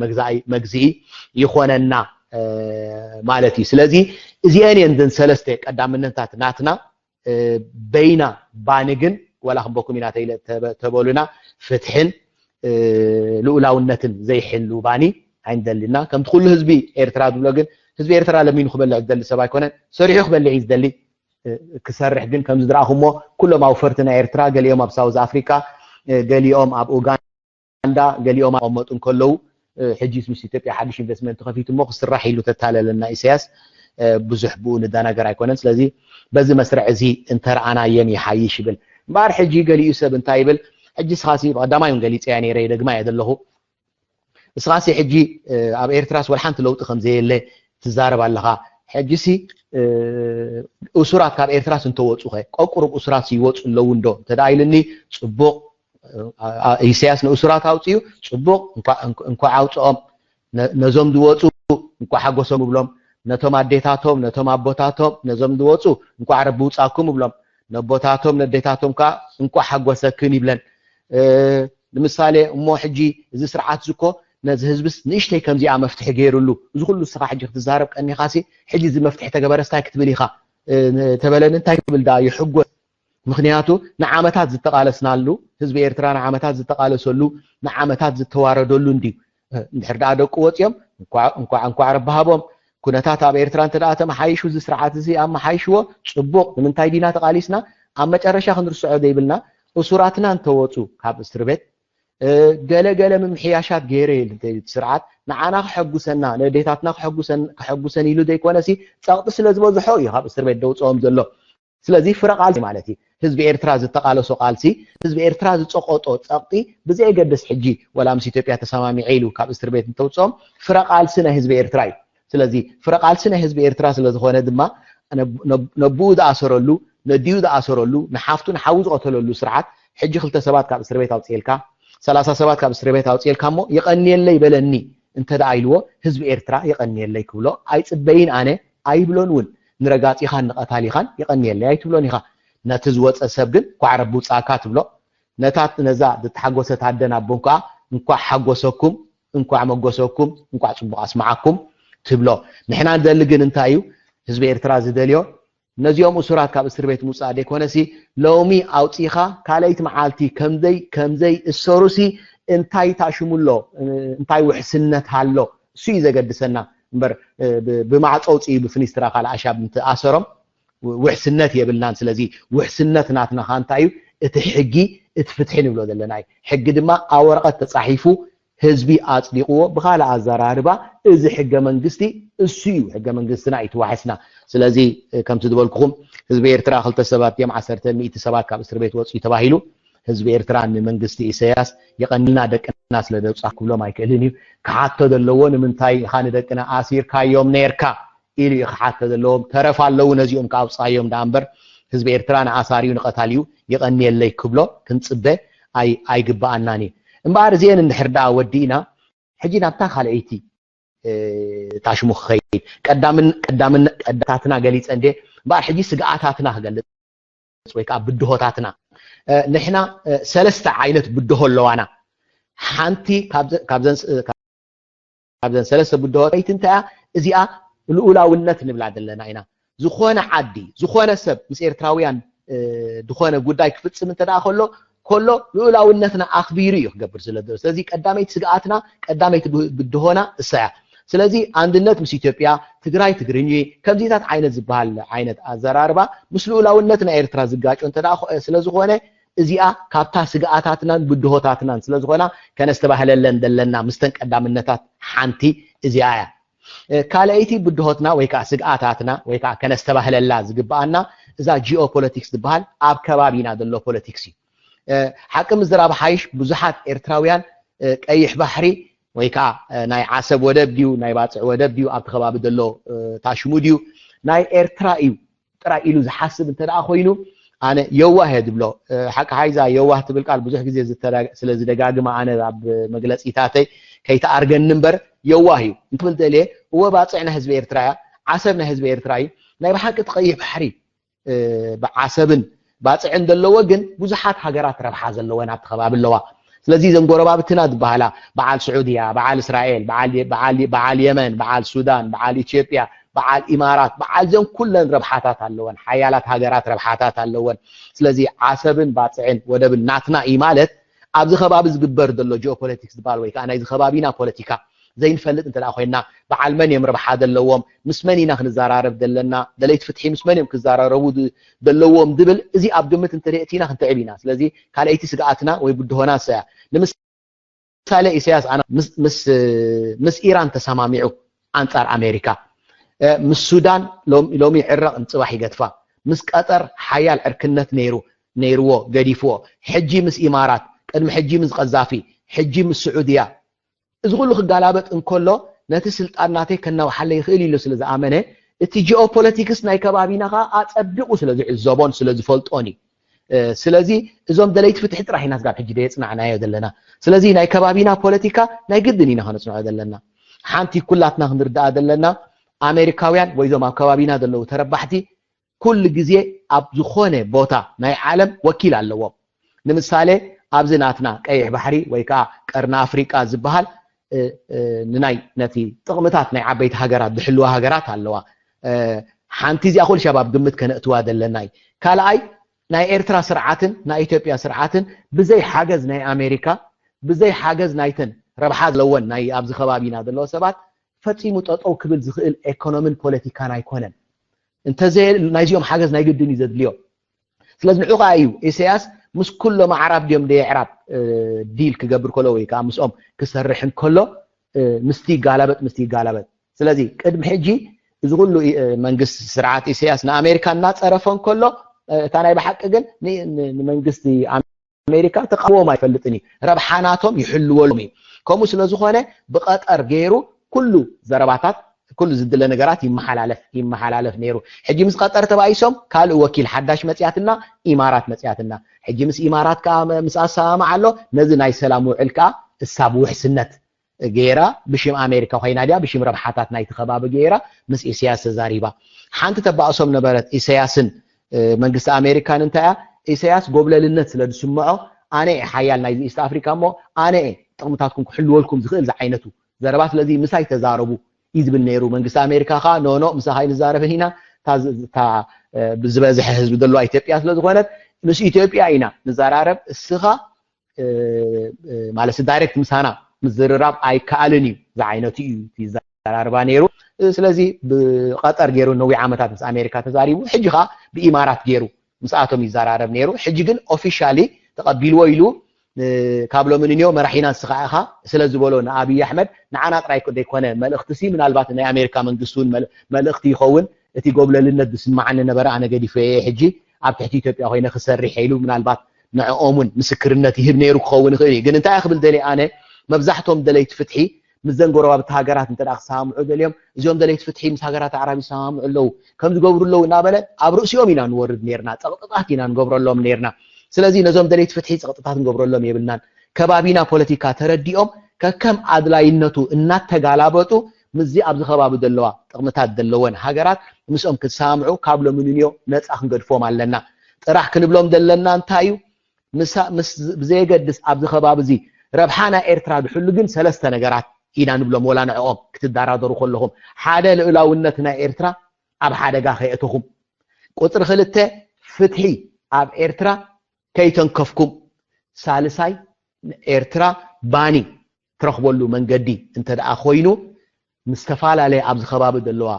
መግዝኢ ይኾነና ማለት እዩ ስለዚ እዚአን እየን ሰለስተ ቀዳምነታት ናትና በይና ባኒ ግን ወላ ክንበኩም ኢና ተበሉና ፍትሕን ልኡላውነትን ዘይሕሉ ባኒ ኣይንደሊና ከምቲ ኩሉ ህዝቢ ኤርትራ ዝብሎ ግን ህዝቢ ኤርትራ ለሚኑ ክበልዕ ዝደሊ ሰብ ኣይኮነን ሰሪሑ ክበልዕ እዩ ዝደሊ ክሰርሕ ግን ከም ዝድረኣኹሞ ኩሎም ኣውፈርቲ ናይ ኤርትራ ገሊኦም ኣብ ሳውዝ ኣፍሪካ ገሊኦም ኣብ ኡጋንዳ ገሊኦም ኣቐመጡ እንከለዉ ሕጂ ምስ ኢትዮጵያ ሓድሽ ኢንቨስትመንት ከፊቱ እሞ ክስራሕ ኢሉ ተታለለና ኢሳያስ ብዙሕ ብኡ ንዳናገር ኣይኮነን ስለዚ በዚ መስርዕ እዚ እንተረኣናየን ይሓይሽ ይብል እምበኣር ሕጂ ገሊኡ ሰብ እንታይ ይብል ሕጂ ስኻሲ ቀዳማይ ገሊፀያ ነይረ ደግማ እየ ዘለኹ እስኻሲ ሕጂ ኣብ ኤርትራስ ወልሓንቲ ለውጢ ከምዘየለ ትዛረብ ኣለኻ ሕጂሲ እሱራት ካብ ኤርትራስ እንተወፁ ኸ ቆቁሩብ እሱራት ይወፁ ኣለዉ እንዶ ተዳኢልኒ ፅቡቕ ኢሳያስ ንእሱራት ኣውፅዩ ፅቡቕ እንኳ ኣውፅኦም ነዞም ዝወፁ እንኳ ሓጎሶም ብሎም ነቶም ኣዴታቶም ነቶም ኣቦታቶም ነዞም ዝወፁ እንኳ ረቢ ውፃኩም ብሎም ነቦታቶም ነዴታቶም ከዓ እንኳ ሓጎሰክን ይብለን ንምሳሌ እሞ ሕጂ እዚ ስርዓት ዝኮ ነዚ ህዝብስ ንእሽተይ ከምዚኣ መፍትሒ ገይሩሉ እዚ ኩሉ ስኻ ሕጂ ክትዛረብ ቀኒኻሲ ሕጂ እዚ መፍትሒ ተገበረስታይ ክትብል ኢኻ ተበለን እንታይ ክብል ዳ ይሕጎስ ምክንያቱ ንዓመታት ዝተቃለስናሉ ህዝቢ ኤርትራ ንዓመታት ዝተቃለሰሉ ንዓመታት ዝተዋረደሉ እንድዩ እንድሕር ዳኣ ደቁ ወፅዮም እንኳ ረባሃቦም ኩነታት ኣብ ኤርትራ እንተዳ ተመሓይሹ እዚ ስርዓት እዚ ኣብ መሓይሽዎ ፅቡቕ ንምንታይ ዲና ተቃሊስና ኣብ መጨረሻ ክንርስዖ ዘይብልና እሱራትና እንተወፁ ካብ እስር ቤት ገለገለ ምምሕያሻት ገይረ ስርዓት ንዓና ክሐጉሰና ነዴታትና ክሐጉሰን ኢሉ ዘይኮነሲ ፀቕጢ ስለ ዝበዝሖ እዩ ካብ እስር ቤት ደውፅኦም ዘሎ ስለዚ ፍረቃልሲ ማለት እዩ ህዝቢ ኤርትራ ዝተቃለሶ ቃልሲ ህዝቢ ኤርትራ ዝፀቆጦ ፀቕጢ ብዘይገድስ ሕጂ ወላ ምስ ኢትዮጵያ ተሰማሚዐ ኢሉ ካብ እስር ቤት እንተውፅኦም ፍረቃልሲ ናይ ህዝቢ ኤርትራ እዩ ስለዚ ፍረቃልሲ ናይ ህዝቢ ኤርትራ ስለዝኾነ ድማ ነብኡ ዝኣሰረሉ ነድዩ ዝኣሰረሉ ንሓፍቱ ንሓዊ ዝቀተለሉ ስርዓት ሕጂ ክልተ ሰባት ካብ እስር ቤት ኣውፅልካ 30 ሰባት ካብ እስር ቤት ኣውፅልካ እሞ ይቀኒየለይ በለኒ እንተዳ ኢልዎ ህዝቢ ኤርትራ ይቀኒየለይ ክብሎ ኣይፅበይን ኣነ ኣይብሎን እውን ንረጋፂኻ ንቀታሊኻን ይቀኒየለይ ኣይትብሎን ኢኻ ነቲ ዝወፀ ሰብ ግን ኳዕ ረቢ ውፃእካ ትብሎ ነታት ነዛ ዝተሓጎሰት ኣደን ኣቦን ከዓ እንኳዕ ሓጎሰኩም እንኳዕ መጎሰኩም እንኳዕ ፅቡቕ ኣስማዓኩም ትብሎ ንሕና ንደሊ ግን እንታይ እዩ ህዝቢ ኤርትራ ዝደልዮ ነዚኦም እሱራት ካብ እስር ቤት ምውፃእ ደይኮነሲ ሎሚ ኣውፂኻ ካልአይቲ መዓልቲ ከምዘይ እሰሩሲ እንታይ ታሽሙሎ እንታይ ውሕስነት ሃሎ እሱ እዩ ዘገድሰና እምበር ብማዕፆ ውፅኢ ብፍኒስትራ ካል ኣሻብ እንትኣሰሮም ውሕስነት የብልናን ስለዚ ውሕስነት ናትናኻ እንታይ እዩ እቲ ሕጊ እቲ ፍትሒ ንብሎ ዘለና እዩ ሕጊ ድማ ኣብ ወረቐት ተፃሒፉ ህዝቢ ኣፅዲቕዎ ብኻልእ ኣዘራርባ እዚ ሕገ መንግስቲ እሱ እዩ ሕገ መንግስትና ይትዋሕስና ስለዚ ከምቲ ዝበልኩኹም ህዝቢ ኤርትራ ክልተ ሰባት እዮም 100 ሰባት ካብ እስር ቤት ወፅኡ ተባሂሉ ህዝቢ ኤርትራ ንመንግስቲ ኢሳያስ የቀኒልና ደቅና ስለ ደውፃ ክብሎም ኣይክእልን እዩ ክሓቶ ዘለዎ ንምንታይ ኢኻ ንደቅና ኣሲርካዮም ነርካ ኢሉ ክሓቶ ዘለዎም ተረፍ ኣለዉ ነዚኦም ከኣውፃዮም ዳ እምበር ህዝቢ ኤርትራ ንኣሳሪዩ ንቀታልዩ ይቀኒየለይ ክብሎ ክንፅበ ኣይግባኣናን እዩ እምበኣር እዚአን እንድሕር ዳኣ ወዲእና ሕጂ ናብታ ካልአይቲ ታሽሙ ክኸይድ ቀዳምታትና ገሊፀ እንዴ እምበኣር ሕጂ ስግኣታትና ክገልፅ ወይ ከዓ ብድሆታትና ንሕና ሰለስተ ዓይነት ብድሆ ኣለዋና ሓንቲ ካብዘን ሰለስተ ብድሆታት እንትያ እዚኣ ልኡላውነት ንብላ ዘለና ኢና ዝኾነ ዓዲ ዝኾነ ሰብ ምስ ኤርትራውያን ዝኾነ ጉዳይ ክፍጽም እንተዳ ከሎ ልኡላውነትና ኣኽቢሩ እዩ ክገብር ስለዘሎ ስለዚ ቀዳመይቲ ስግኣትና ቀዳመይቲ ብድሆና እሳያ ስለዚ አንድነት ምስ ኢትዮጵያ ትግራይ ትግርኝ ከምዚታት ዓይነት ዝበሃል ዓይነት ኣዘራርባ ምስ ልኡላውነትና ኤርትራ ዝጋጮ እንተዳ ስለዝኾነ እዚኣ ካብታ ስግኣታትናን ብድሆታትናን ስለዝኾና ከነስተባህለለን ዘለና ምስተን ቀዳምነታት ሓንቲ እዚኣ እያ ካልአይቲ ብድሆትና ወይ ከዓ ስግኣታትና ወይ ከዓ ከነስተባህለላ ዝግባአና እዛ ጂኦፖለቲክስ ዝበሃል ኣብ ከባቢና ዘሎ ፖለቲክስ እዩ ሓቂ ምዝራብ ሓይሽ ብዙሓት ኤርትራውያን ቀይሕ ባሕሪ ወይ ከዓ ናይ ዓሰብ ወደብ ድዩ ናይ ባፅዕ ወደብ ድዩ ኣብቲ ከባቢ ዘሎ ታሽሙ ድዩ ናይ ኤርትራ እዩ ጥራይ ኢሉ ዝሓስብ እንተደኣ ኮይኑ ኣነ የዋህ ድብሎ ሓቂ ሓይዛ የዋህ ትብል ቃል ብዙሕ ግዜ ስለ ዝደጋግማ ኣነ ኣብ መግለፂታተይ ከይተኣርገን እምበር የዋህ እዩ እንትብል ደልየ እወ ባፅዕ ናይ ህዝቢ ኤርትራ እያ ዓሰብ ናይ ህዝቢ ኤርትራ እዩ ናይ ብሓቂ ቀይሕ ባሕሪ ብዓሰብን ባፅዕን ዘለዎ ግን ብዙሓት ሃገራት ረብሓ ዘለወን ኣብቲ ከባቢ ኣለዋ ስለዚ ዘን ጎረባብትና ዝበሃላ በዓል ስዑድያ በዓል እስራኤል በዓል የመን በዓል ሱዳን በዓል ኢትዮጵያ በዓል ኢማራት በዓል ዘን ኩለን ረብሓታት ኣለወን ሓያላት ሃገራት ረብሓታት ኣለወን ስለዚ ዓሰብን ባፅዕን ወደብን ናትና እዩ ማለት ኣብዚ ከባቢ ዝግበር ዘሎ ጂኦፖለቲክስ ዝበሃል ወይ ከዓ ናይዚ ከባቢና ፖለቲካ ዘይንፈልጥ እንተዳ ኮይና በዓል መን እዮም ረብሓ ዘለዎም ምስ መን ኢና ክንዘራረብ ዘለና ደለይቲ ፍትሒ ምስ መን እዮም ክዘራረቡ ዘለዎም ድብል እዚ ኣብ ግምት እንተሪእቲና ክንትዕብ ኢና ስለዚ ካልአይቲ ስግኣትና ወይ ብድሆና ሰያ ንምሳሌ ኢሳያስ ኣነ ምስ ኢራን ተሰማሚዑ ኣንጻር ኣሜሪካ ምስ ሱዳን ሎሚ ዕራቕ እንፅባሕ ይገድፋ ምስ ቀጠር ሓያል ዕርክነት ነይርዎ ገዲፍዎ ሕጂ ምስ ኢማራት ቅድሚ ሕጂ ምስ ቀዛፊ ሕጂ ምስ ስዑድያ እዚ ኩሉ ክጋላበጥ እንከሎ ነቲ ስልጣናተይ ከናውሓለ ይኽእል ኢሉ ስለ ዝኣመነ እቲ ጂኦፖለቲክስ ናይ ከባቢና ኸ ኣፀቢቑ ስለ ዝዕዘቦን ስለ ዝፈልጦን እዩ ስለዚ እዞም ደለይቲ ፍትሒ ጥራሕ ኢና ስጋብ ሕጂ ደየፅናዕናዮ ዘለና ስለዚ ናይ ከባቢና ፖለቲካ ናይ ግድን ኢና ከነፅንዖ ዘለና ሓንቲ ኩላትና ክንርዳኣ ዘለና ኣሜሪካውያን ወይ ዞም ኣብ ከባቢና ዘለዉ ተረባሕቲ ኩሉ ግዜ ኣብ ዝኾነ ቦታ ናይ ዓለም ወኪል ኣለዎም ንምሳሌ ኣብዚ ናትና ቀይሕ ባሕሪ ወይ ከዓ ቀርና ኣፍሪቃ ዝበሃል ንናይ ነቲ ጥቕምታት ናይ ዓበይቲ ሃገራት ዝሕልዋ ሃገራት ኣለዋ ሓንቲ እዚኣ ኩሉ ሸባብ ግምት ከነእትዋ ዘለና እዩ ካልኣይ ናይ ኤርትራ ስርዓትን ናይ ኢትዮጵያ ስርዓትን ብዘይ ሓገዝ ናይ ኣሜሪካ ብዘይ ሓገዝ ናይተን ረብሓ ዘለወን ናይ ኣብዚ ከባቢና ዘለዎ ሰባት ፈፂሙ ጠጠው ክብል ዝኽእል ኢኮኖምን ፖለቲካን ኣይኮነን እንተዘይ ናይዚኦም ሓገዝ ናይ ግድን እዩ ዘድልዮ ስለዚ ንዑ ከዓ እዩ ኢሳያስ ምስ ኩሎም ኣዕራብ ድዮም ደየዕራብ ዲል ክገብር ከሎ ወይ ከዓ ምስኦም ክሰርሕ እንከሎ ምስቲ ይጋለበጥ ስለዚ ቅድሚ ሕጂ እዚ ኩሉ መንግስቲ ስርዓት ኢሳያስ ንኣሜሪካ እናፀረፈ እንከሎ እታ ናይ ብሓቂ ግን ንመንግስቲ ኣሜሪካ ተቃውሞ ኣይፈልጥን እዩ ረብሓናቶም ይሕልወሎም እዩ ከምኡ ስለ ዝኾነ ብቐጠር ገይሩ ኩሉ ዘረባታት ኩሉ ዝድለ ነገራት ይመሓላለፍ ነይሩ ሕጂ ምስ ቀጠር ተባይሶም ካልእ ወኪል ሓዳሽ መፅያትና ኢማራት መፅያትና ሕጂ ምስ ኢማራት ከዓ ምስ ኣሰማምዓ ኣሎ ነዚ ናይ ሰላም ውዕል ከዓ እሳብ ውሕስነት ገይራ ብሽም ኣሜሪካ ኮይና ድያ ብሽም ረብሓታት ናይቲ ከባቢ ገይራ ምስ ኢሳያስ ተዛሪባ ሓንቲ ተባእሶም ነበረት ኢሳያስን መንግስቲ ኣሜሪካን እንታይ እያ ኢሳያስ ጎብለልነት ስለ ዝስምዖ ኣነ ሓያል ናይ ኢስት ኣፍሪካ እሞ ኣነ ጥቕምታትኩም ክሕልወልኩም ዝኽእል ዝዓይነቱ ዘረባ ስለዚ ምሳይ ተዛረቡ ይዝብል ነይሩ መንግስቲ ኣሜሪካ ኸ ኖኖ ምሳኻ ንዛረብን ኢና ብዝበዝሐ ህዝቢ ዘለዋ ኢትዮጵያ ስለ ዝኾነት ምስ ኢትዮጵያ ኢና ንዘራረብ እስኻ ማለት ዳይሬክት ምሳና ምዝርራብ ኣይከኣልን እዩ ዝዓይነቱ እዩ ይዘራርባ ነይሩ ስለዚ ብቐጠር ገይሩ ነዊዕ ዓመታት ምስ ኣሜሪካ ተዛሪቡ ሕጂ ኸ ብኢማራት ገይሩ ምስኣቶም ይዘራረብ ነይሩ ሕጂ ግን ኦፊሻሊ ተቐቢልዎ ኢሉ ካብ ሎምን እንዮ መራሒና ንስኻ ኢኻ ስለ ዝበሎ ንኣብይ ኣሕመድ ንዓና ጥራይ ዘይኮነ መልእኽቲ ሲ ምናልባት ናይ ኣሜሪካ መንግስቲ እውን መልእኽቲ ይኸውን እቲ ጎብለልነት ዝስማዓኒ ነበረ ኣነ ገዲፈየ ሕጂ ኣብ ትሕቲ ኢትዮጵያ ኮይነ ክሰርሕ ኢሉ ምናልባት ንዕኦምን ምስክርነት ይህብ ነይሩ ክኸውን ይኽእል እዩ ግን እንታይ ክብል ደልየ ኣነ መብዛሕቶም ደለይቲ ፍትሒ ምስ ዘን ጎረባብቲ ሃገራት እንተዳ ክሰማምዑ ደልዮም እዚኦም ደለይቲ ፍትሒ ምስ ሃገራት ኣዕራብ ይሰማምዑ ኣለዉ ከም ዝገብሩ ኣለዉ እናበለ ኣብ ርእሲኦም ኢና ንወርድ ነርና ፀቕጥታት ኢና ንገብረሎም ነርና ስለዚ ነዞም ደለይቲ ፍትሒ ፀቕጥታት ንገብረሎም የብልናን ከባቢና ፖለቲካ ተረዲኦም ከከም ኣድላይነቱ እናተጋላበጡ ምዚ ኣብዚ ከባቢ ዘለዋ ጥቕምታት ዘለወን ሃገራት ምስኦም ክሰማምዑ ካብ ሎምን እንዮ ነፃ ክንገድፎም ኣለና ጥራሕ ክንብሎም ዘለና እንታይ እዩ ምስ ብዘይገድስ ኣብዚ ከባቢ እዚ ረብሓና ኤርትራ ድሕሉ ግን ሰለስተ ነገራት ኢና ንብሎም ወላ ንዕኦም ክትዳራደሩ ከለኹም ሓደ ልዕላውነት ናይ ኤርትራ ኣብ ሓደጋ ከየእትኹም ቁጥሪ 2 ፍትሒ ኣብ ኤርትራ ከይተንከፍኩም ሳልሳይ ኤርትራ ባኒ ትረኽበሉ መንገዲ እንተደኣ ኮይኑ ምስተፈላለየ ኣብዚ ከባቢ ዘለዋ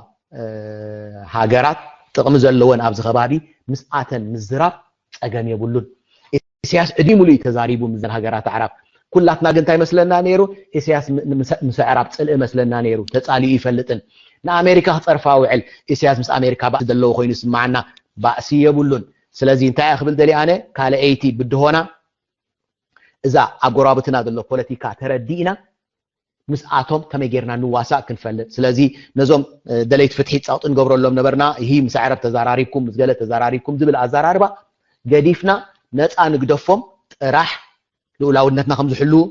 ሃገራት ጥቕሚ ዘለወን ኣብዚ ከባቢ ምስኣተን ምዝራብ ፀገም የብሉን ኢሳያስ ዕዲሙሉ ተዛሪቡ ምዘን ሃገራት ዓረብ ኩላትና ግን እንታይ መስለና ነይሩ ኢሳያስ ምስ ዕራብ ፅልእ መስለና ነይሩ ተፃሊኡ ይፈልጥን ንኣሜሪካ ክፀርፋ ውዕል ኢሳያስ ምስ ኣሜሪካ ባእሲ ዘለዎ ኮይኑ ስማዓና ባእሲ የብሉን ስለዚ እንታይ ክብል ደሊ ኣነ ካልአይቲ ብድሆና እዛ ኣብ ጎራብትና ዘሎ ፖለቲካ ተረዲእና ምስኣቶም ከመይ ጌርና ንዋሳእ ክንፈልጥ ስለዚ ነዞም ደለይት ፍትሒ ፀቕጥ ንገብረሎም ነበርና ይህ ምስ ዕረብ ተዘራሪብኩም ምስ ገለ ተዘራሪብኩም ዝብል ኣዘራርባ ገዲፍና ነፃ ንግደፎም ጥራሕ ልኡላውነትና ከም ዝሕልው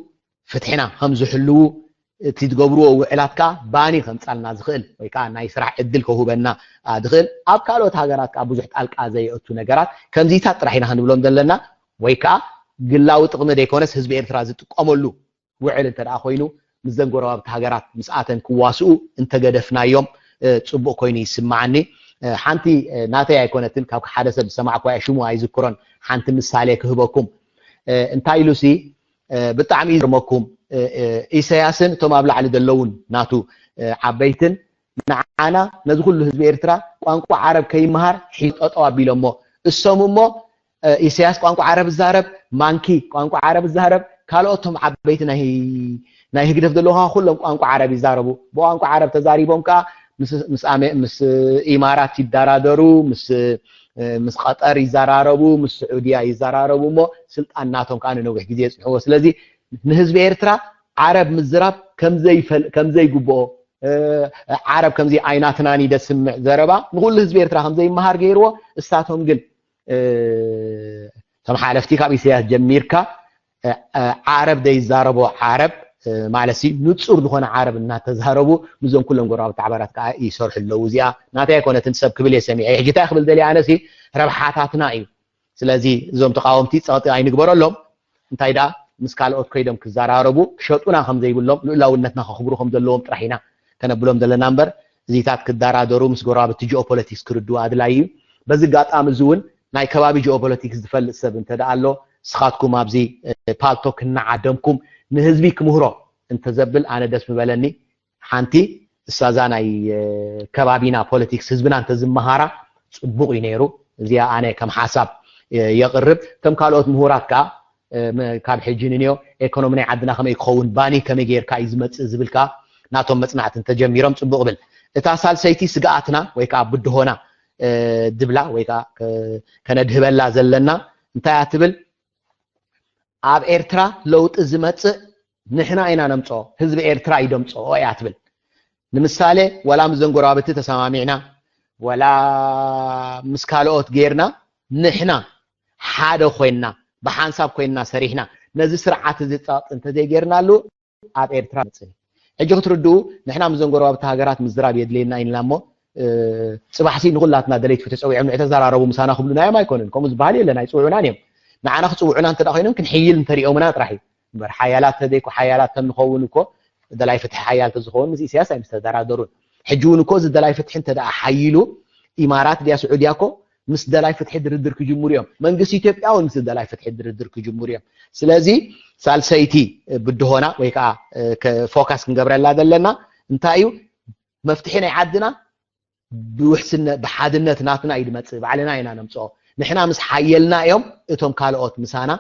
ፍትሒና ከም ዝሕልው እቲ ዝገብርዎ ውዕላት ከዓ ባኒ ከምፃልና ዝኽእል ወይ ከዓ ናይ ስራሕ ዕድል ከሁበና ዝኽእል ኣብ ካልኦት ሃገራት ከዓ ብዙሕ ጣልቃ ዘየእቱ ነገራት ከምዚታት ጥራሕ ኢና ክንብሎም ዘለና ወይ ከዓ ግላዊ ጥቕሚ ደይኮነስ ህዝቢ ኤርትራ ዝጥቀመሉ ውዕል እንተደኣ ኮይኑ ምስ ዘን ጎረባብቲ ሃገራት ምስኣተን ክዋስኡ እንተገደፍናዮም ፅቡቅ ኮይኑ ይስማዓኒ ሓንቲ ናተይ ኣይኮነትን ካብ ሓደ ሰብ ዝሰማዕኳ ሽሙ ኣይዝክሮን ሓንቲ ምሳሌ ክህበኩም እንታይ ኢሉሲ ብጣዕሚ ይርመኩም ኢሳያስን እቶም ኣብ ላዕሊ ዘለውን ናቱ ዓበይትን ንዓና ነዚ ኩሉ ህዝቢ ኤርትራ ቋንቋ ዓረብ ከይመሃር ሒዙ ጠጠው ኣቢሎሞ እሶም እሞ ኢሳያስ ቋንቋ ዓረብ ዝዛረብ ማንኪ ቋንቋ ዓረብ ዝዛረብ ካልኦቶም ዓበይቲ ናይ ህግደፍ ዘለውካ ኩሎም ቋንቋ ዓረብ ይዛረቡ ብቋንቋ ዓረብ ተዛሪቦም ከዓ ምስ ኢማራት ይዳራደሩ ምስ ቀጠር ይዘራረቡ ምስ ስዑድያ ይዘራረቡ ሞ ስልጣን ናቶም ከዓ ንነዊሕ ግዜ ይፅንሕዎ ስለዚ ንህዝቢ ኤርትራ ዓረብ ምዝራብ ከምዘይ ግብኦ ዓረብ ከምዚ ዓይናትናኒ ደስምዕ ዘረባ ንኩሉ ህዝቢ ኤርትራ ከምዘይ መሃር ገይርዎ እሳቶም ግን ተመሓለፍቲ ካብ ኢሳያስ ጀሚርካ ዓረብ ዘይዛረቦ ዓረብ ማለሲ ንጹር ዝኾነ ዓረብ እናተዛረቡ ምዞም ኩሎም ጎራብቲ ዓባራት ከዓ ይሰርሑ ኣለዉ እዚኣ ናተይ ኣይኮነትን ሰብ ክብል የሰሚዐ ሕጂታ ክብል ደሊ ኣነሲ ረብሓታትና እዩ ስለዚ እዞም ተቃወምቲ ፀቕጢ ኣይንግበረሎም እንታይ ደኣ ምስ ካልኦት ከይዶም ክዘራረቡ ክሸጡና ከም ዘይብሎም ልዕላውነትና ከኽብሩ ከም ዘለዎም ጥራሕ ኢና ከነብሎም ዘለና እምበር እዚታት ክዳራደሩ ምስ ጎራብቲ ጂኦፖለቲክስ ክርድኡ ኣድላይ እዩ በዚ ጋጣሚ እዚ እውን ናይ ከባቢ ጂኦፖለቲክስ ዝፈልጥ ሰብ እንተደኣ ኣሎ ስኻትኩም ኣብዚ ፓልቶ ክናዓደምኩም ንህዝቢ ክምህሮ እንተዘብል ኣነ ደስ ምበለኒ ሓንቲ እሳዛ ናይ ከባቢና ፖለቲክስ ህዝብና እንተዝመሃራ ፅቡቕ እዩ ነይሩ እዚኣ ኣነ ከም ሓሳብ የቕርብ ከም ካልኦት ምሁራት ከዓ ካብ ሕጂ ንንዮ ኢኮኖሚ ናይ ዓድና ከመይ ክኸውን ባኒ ከመይ ጌርካ እዩ ዝመፅእ ዝብል ከዓ ናቶም መፅናዕቲ እንተጀሚሮም ፅቡቕ ብል እታ ሳልሰይቲ ስግኣትና ወይ ከዓ ብድሆና ድብላ ወይ ከዓ ከነድህበላ ዘለና እንታይ እትብል ኣብ ኤርትራ ለውጢ ዝመፅእ ንሕና ኢና ነምፅኦ ህዝቢ ኤርትራ ይደምፅኦ እያ ትብል ንምሳሌ ወላ ምዘን ጎራብቲ ተሰማሚዕና ወላ ምስ ካልኦት ጌርና ንሕና ሓደ ኮይንና ብሓንሳብ ኮይንና ሰሪሕና ነዚ ስርዓት እዚ ፀቕጥ እንተዘይጌርናሉ ኣብ ኤርትራ መፅእ ሕጂ ክትርድኡ ንሕና ምዘን ጎረባብቲ ሃገራት ምዝራብ የድልየና ኢልና እሞ ፅባሕሲ ንኩላትና ደለይት ተፀዊዖም ንዕተዘራረቡ ምሳና ክብሉናዮም ኣይኮኑን ከምኡ ዝበሃል የለን ኣይፅውዑናን እዮም ንዓና ክፅውዑና እንተ ደኣ ኮይኖም ክንሕይል እንተሪኦምና ጥራሕ እዩ እምበር ሓያላት ተዘይኮ ሓያላት ተንኸውን እኮ ደላይ ፍትሒ ሓያል ተዝኸውን ምስ ኢሳያስ ኣይምስተደራደሩን ሕጂ እውን እኮ እዚ ደላይ ፍትሒ እንተ ደኣ ሓይሉ ኢማራት ድያ ስዑድያ እኮ ምስ ደላይ ፍትሒ ድርድር ክጅምሩ እዮም መንግስቲ ኢትዮጵያ እውን ምስ ደላይ ፍትሒ ድርድር ክጅምሩ እዮም ስለዚ ሳልሰይቲ ብድሆና ወይ ከዓ ፎካስ ክንገብረላ ዘለና እንታይ እዩ መፍትሒ ናይ ዓድና ብውሕስነት ብሓድነት ናትና ይድመፅእ ባዕልና ኢና ነምፅኦ ንሕና ምስ ሓየልና እዮም እቶም ካልኦት ምሳና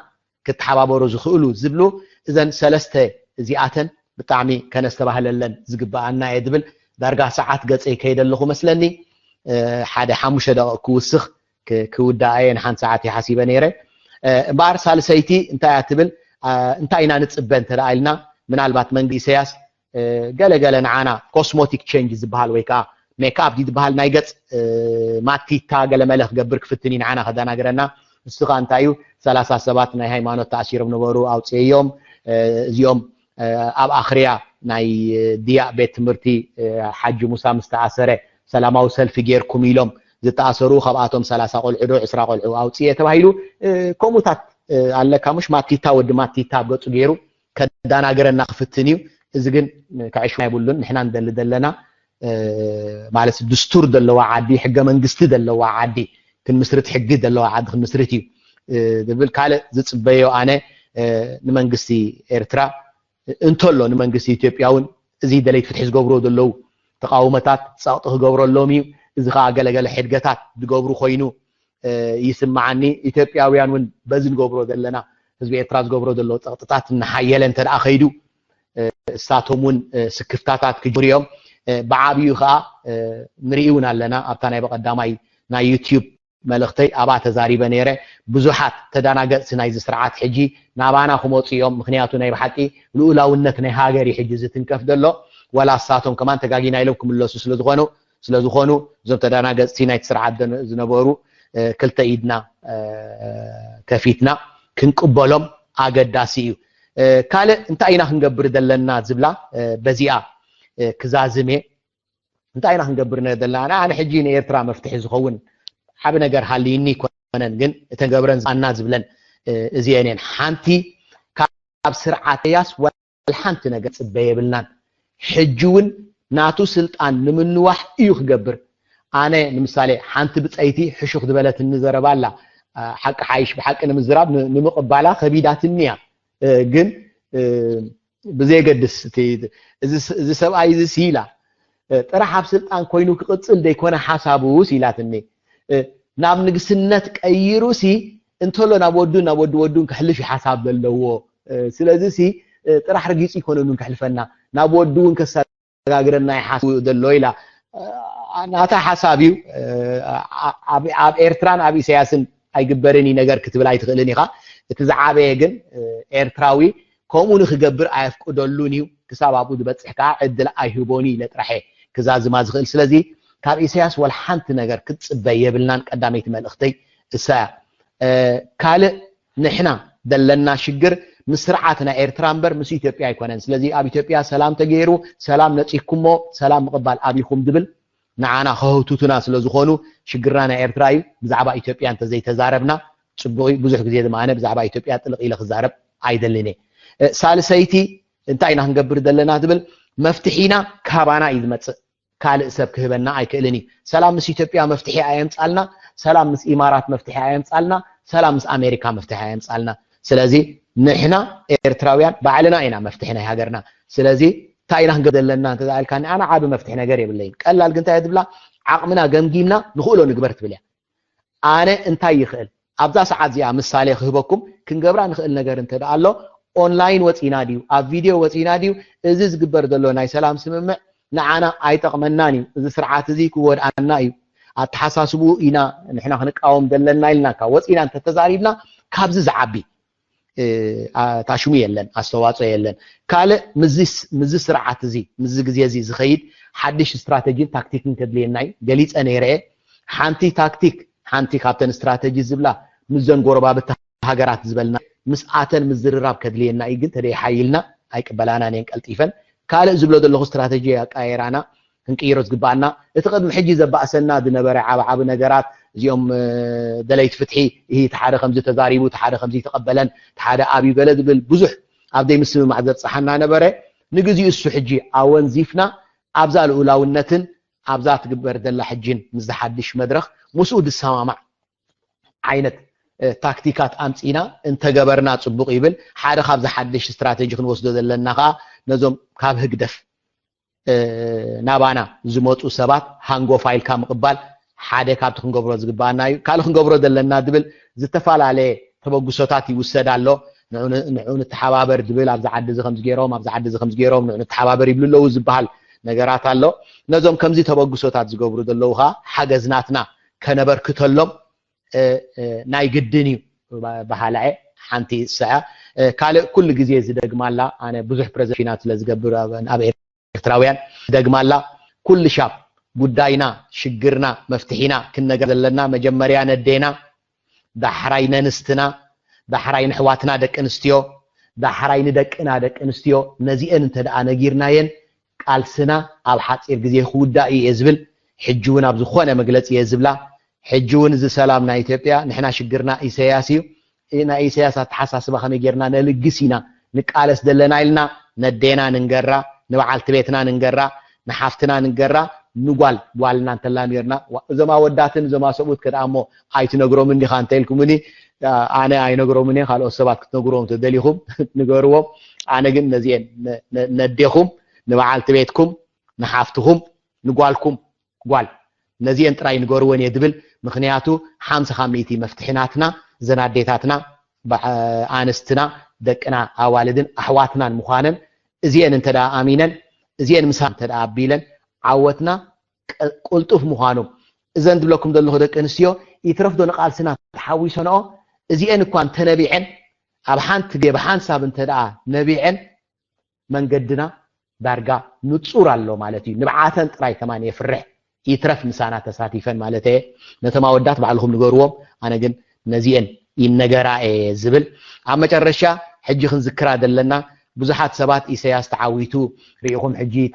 ክትሓባበሩ ዝኽእሉ ዝብሉ እዘን ሰለስተ እዚኣተን ብጣዕሚ ከነስተባህለለን ዝግባኣና እየ ዝብል ዳርጋ ሰዓት ገፀይ ከይደለኹ መስለኒ ሓደ 5 ደቂቕ ክውስኽ ክውዳእ ንሓንቲ ሰዓት ይሓሲበ ነይረ እምበር ሳልሰይቲ እንታይ እትብል እንታይ ኢና ንፅበ እንተደኣ ኢልና ምናልባት መንግስቲ ኢሳያስ ገለገለ ንዓና ኮስሞቲክ ቼንጅ ዝበሃል ወይ ከዓ ሜክኣፕ ዝበሃል ናይ ገፅ ማቲታ ገለ መለ ክገብር ክፍትን ንዓና ከደናግረና ንሱ ከዓ እንታይ እዩ 30 ሰባት ናይ ሃይማኖት ተኣሲሮም ነበሩ ኣውፅዮም እዚኦም ኣብ ኣኽርያ ናይ ድያ ቤት ትምህርቲ ሓጂ ሙሳ ምስ ተኣሰረ ሰላማዊ ሰልፊ ጌርኩም ኢሎም ዝተኣሰሩ ካብኣቶም 30 ቆልዑ ዶ 20 ቆልዑ ኣውፅየ ተባሂሉ ኮሙታት ኣለካ مش ማቲታ ወዲ ማቲታ ገጹ ገይሩ ከዳናገረና ክፍትን እዩ እዚ ግን ከዕሽማ ይብሉን ንሕና እንደል ደለና ማለት دستور ደለዋ ዓዲ ሕገ መንግስቲ ደለዋ ዓዲ ክንምስርት ሕጊ ደለዋ ዓዲ ክንምስርት እዩ ድብል ካለ ዝጽበዮ ኣነ ንመንግስቲ ኤርትራ እንተሎ ንመንግስቲ ኢትዮጵያውን እዚ ደለይት ፍትሕ ዝገብሮ ደለው ተቃውመታት ጻውጥ ክገብረሎም እዩ እዚ ከዓ ገለገለ ሕድገታት ዝገብሩ ኮይኑ ይስማዓኒ ኢትዮጵያውያን ውን በዚ ዝገብሮ ዘለና ህዝቢ ኤርትራ ዝገብሮ ደለው ጻውጥታት ንሓየለ እንተ ደኣ ኸይዱ እሳቶም ውን ስክፍታታት ክጅሪዮም بعابي خا نريون لنا أبتنا بقدامي نا يوتيوب ملختي أبا تزاري بنيرة بزحات تداناجت سنايز سرعات حجي نابانا خموت يوم مخنياتنا يبحكي الأولى والنكنة هاجري حجي زتن كف دلو ولا ساتهم كمان تجاجينا لكم الله سلزخونو زم تداناجت سنايز سرعات زنبورو كل تأيدنا كفيتنا كنقبلهم أجد داسيو كاله أنت أين هنجبر دلنا زبلا بزيا كزازمي انت اين هنجبرنا دلنا انا حجين ايرترا مفتح زخون حاب ነገር ሃሊኒ ኮነን ግን ተገብረን አና ዝብለን እዚየኔን ሓንቲ ካብ ስርዓት ያስ ወልሓንቲ ነገር ጽበየብልናን ሕጅውን ናቱ ስልጣን ንምንዋሕ እዩ ክገብር ኣነ ንምሳሌ ሓንቲ ብፀይቲ ሕሹኽ ዝበለት እንዘረባላ ሓቂ ሓይሽ ብሓቂ ንምዝራብ ንምቕባላ ከቢዳትንያ ግን بزيجدس إذا سبعة إذا سيلا ترى حب سلطان كوينو كقصل ده يكون حسابه سيلاتني ناب نقصنتك أي روسي انتولو نابودون كحلف حساب دلوا سلازي ترى حرقيس يكونون كحلفنا نابودون كسرقرنا يحاسب دلويلا ناتا حسابيو أب إيرتران أبي سياسن أي جبرني نجار كتب لا يتغلني خا تزعبه جن إيرتراوي كومون خجبر عارف كدلونيو كسب أبو دبتح كا عدل أيهبوني لترحي كزاز ما زغل سلزي كاب إسياس والحنت نجار كتسبيه بلنان قدامي تمال أختي الساعة كال نحنا دلنا شجر مسرعتنا إيرترامبر مسي إثيوبيا يكونن سلزي أبي إثيوبيا سلام تجيرو سلام نتيكمو سلام مقبل أبيكم دبل نعنا خوتوتنا سلزخونو شجرنا إيرتراي بزعبا إثيوبيا أنت زي تزاربنا شبوي بزح زيادة معنا بزعبا إثيوبيا تلق إلى خزارب عيدلني سالسيتي انت اين هنجبر دلنا دبل مفتحينا كابانا يزمص كال اسب كهبنا ايكلني سلام مس ኢትዮጵያ مفتحي ايمصالنا سلام مس امارات مفتحي ايمصالنا سلام مس امريكا مفتحي ايمصالنا ስለዚህ نحنا ኤርትራውያን ባዕልና ኢና መፍትሕና ሃገርና ስለዚህ ታይና هنجبر دلنا انت ዛልካኒ انا ዓብ መፍትሕ ነገር የብለይን ቀላል ግን ታይድብላ ዓቅምና ገምጊምና ንኽእሎ ንግበር ትብልያ ኣነ እንታይ ይኽእል ኣብዛ ሰዓት እዚኣ ምሳሌ ክህበኩም ክንገብራ ንኽእል ነገር እንተ ደኣሎ ኦንላይን ወፂና ዲዩ ኣብ ቪዲዮ ወፂና ዲዩ እዚ ዝግበር ዘሎ ናይ ሰላም ስምምዕ ንዓና ኣይጠቕመናን እዩ እዚ ስርዓት እዚ ክወድኣና እዩ ኣተሓሳስቡ ኢና ንሕና ክንቃወም ዘለና ኢልና ወፂና እንተ ተዛሪብና ካብዚ ዝዓቢ ታሽሙ የለን ኣስተዋፅኦ የለን ካለ ምዚ ስርዓት እዚ ምዚ ግዜ እዚ ዝኸይድ ሓድሽ ስትራቴጂን ታክቲክን ከድልየና እዩ ገሊፀ ነይረ ሓንቲ ታክቲክ ሓንቲ ካብተን ስትራቴጂ ዝብላ ምዘን ጎረባብታ ሃገራት ዝበልና مسعاتن مزرراب كدلينا يجن تري حيلنا أي كبلانا نينقلتيفن كاله زبلو دلخو استراتيجية كايرانا هنكيروز قبالنا يتقدم حجي زبأسنا دنبرع عب نجارات يوم دليت فتحي هي تحارة خمسة تزاريبو تحارة خمسة تقبلن تحارة أبي بلد بالبزح عبدي مسلم معذب صحنا نبرع نجزي السحجي أون زيفنا أبزال الأولى والنتن أبزات قبر دل حجين مزحدش مدرخ مسؤول السماع عينت تاكتيكات أمسينا انت جبرنا تصبق يبل حدا خاب زحدش استراتيجي خنوصل دلنا خا نزوم كاب هقدف نابانا زموت وسبات هانجو فايل كام قبال حدا كاب تخن جبرو زقبانا كال خن جبرو دلنا دبل زتفعل عليه تبغى صوتاتي وسد على نعون التحابر دبل أبز عد زخمس جيروم أبز عد زخمس جيروم نعون التحابر يبلو له وزبال نجارات على نزوم كم زي تبغى صوتات زقبرو دلوها حجزناتنا كنبر كتلهم ناي قدني بحالة حنتي الساعة كل جزية زدق مالا أنا بزح برزفينات لزقبر أبي إرتراويان زدق مالا كل شاب بداينا شجرنا مفتحينا كنا قدلنا مجمريان الدينا دحرين نستنا دحرين حواتنا دك انستيو دحرين دك انستيو نزيئن انت أنا جيرناين قال سنة الحات إرجزيه خودا يزبل حجونا بزخونا مجلس يزبلا حجون ز سلامنا إثيوبيا نحنا شجرنا إسياسي إنا إسياسات حساسبة خمي جرنا نلقسينا نقالس دلنا إلنا ندينا ننقرا نوعالت بيتنا ننقرا نحافتنا ننقرا نقال والنا نتلا ميرنا زما وداتن زما سبوت كده أمو هايت نقرو مني خانتيلكم مني أنا أي نقرو مني خالو السبات نقروهم تدليهم نقروهم أنا قلنا نزين نديهم نوعالت بيتكم نحافتهم نقالكم قال نزين تراي نقروين يدبل مخنياتو 55 مفتحيناتنا زناديتاتنا انستنا دقنا اوالدن احواتنا مخانن ازين انت دا امينن ازين مسام تدا ابيلن عوتنا قلطف مخانو اذن دبلكم دلو دق انسيو يترفدو نقالسنا تحويسنو ازين انكوان تنبيعن اب حانت دي بحانساب انت دا نبيعن منقدنا دارغا نصور الله معناتي نبعاتن تراي كمان يفرح يترف مسانا تساتيفن معناته نتما ودات بعلهم نغروم انا جن نزين ينغرا زبل اما مጨረሻ حجي خنذكرا دلنا بزحات سبات إسياس تعويتو ريهم حجي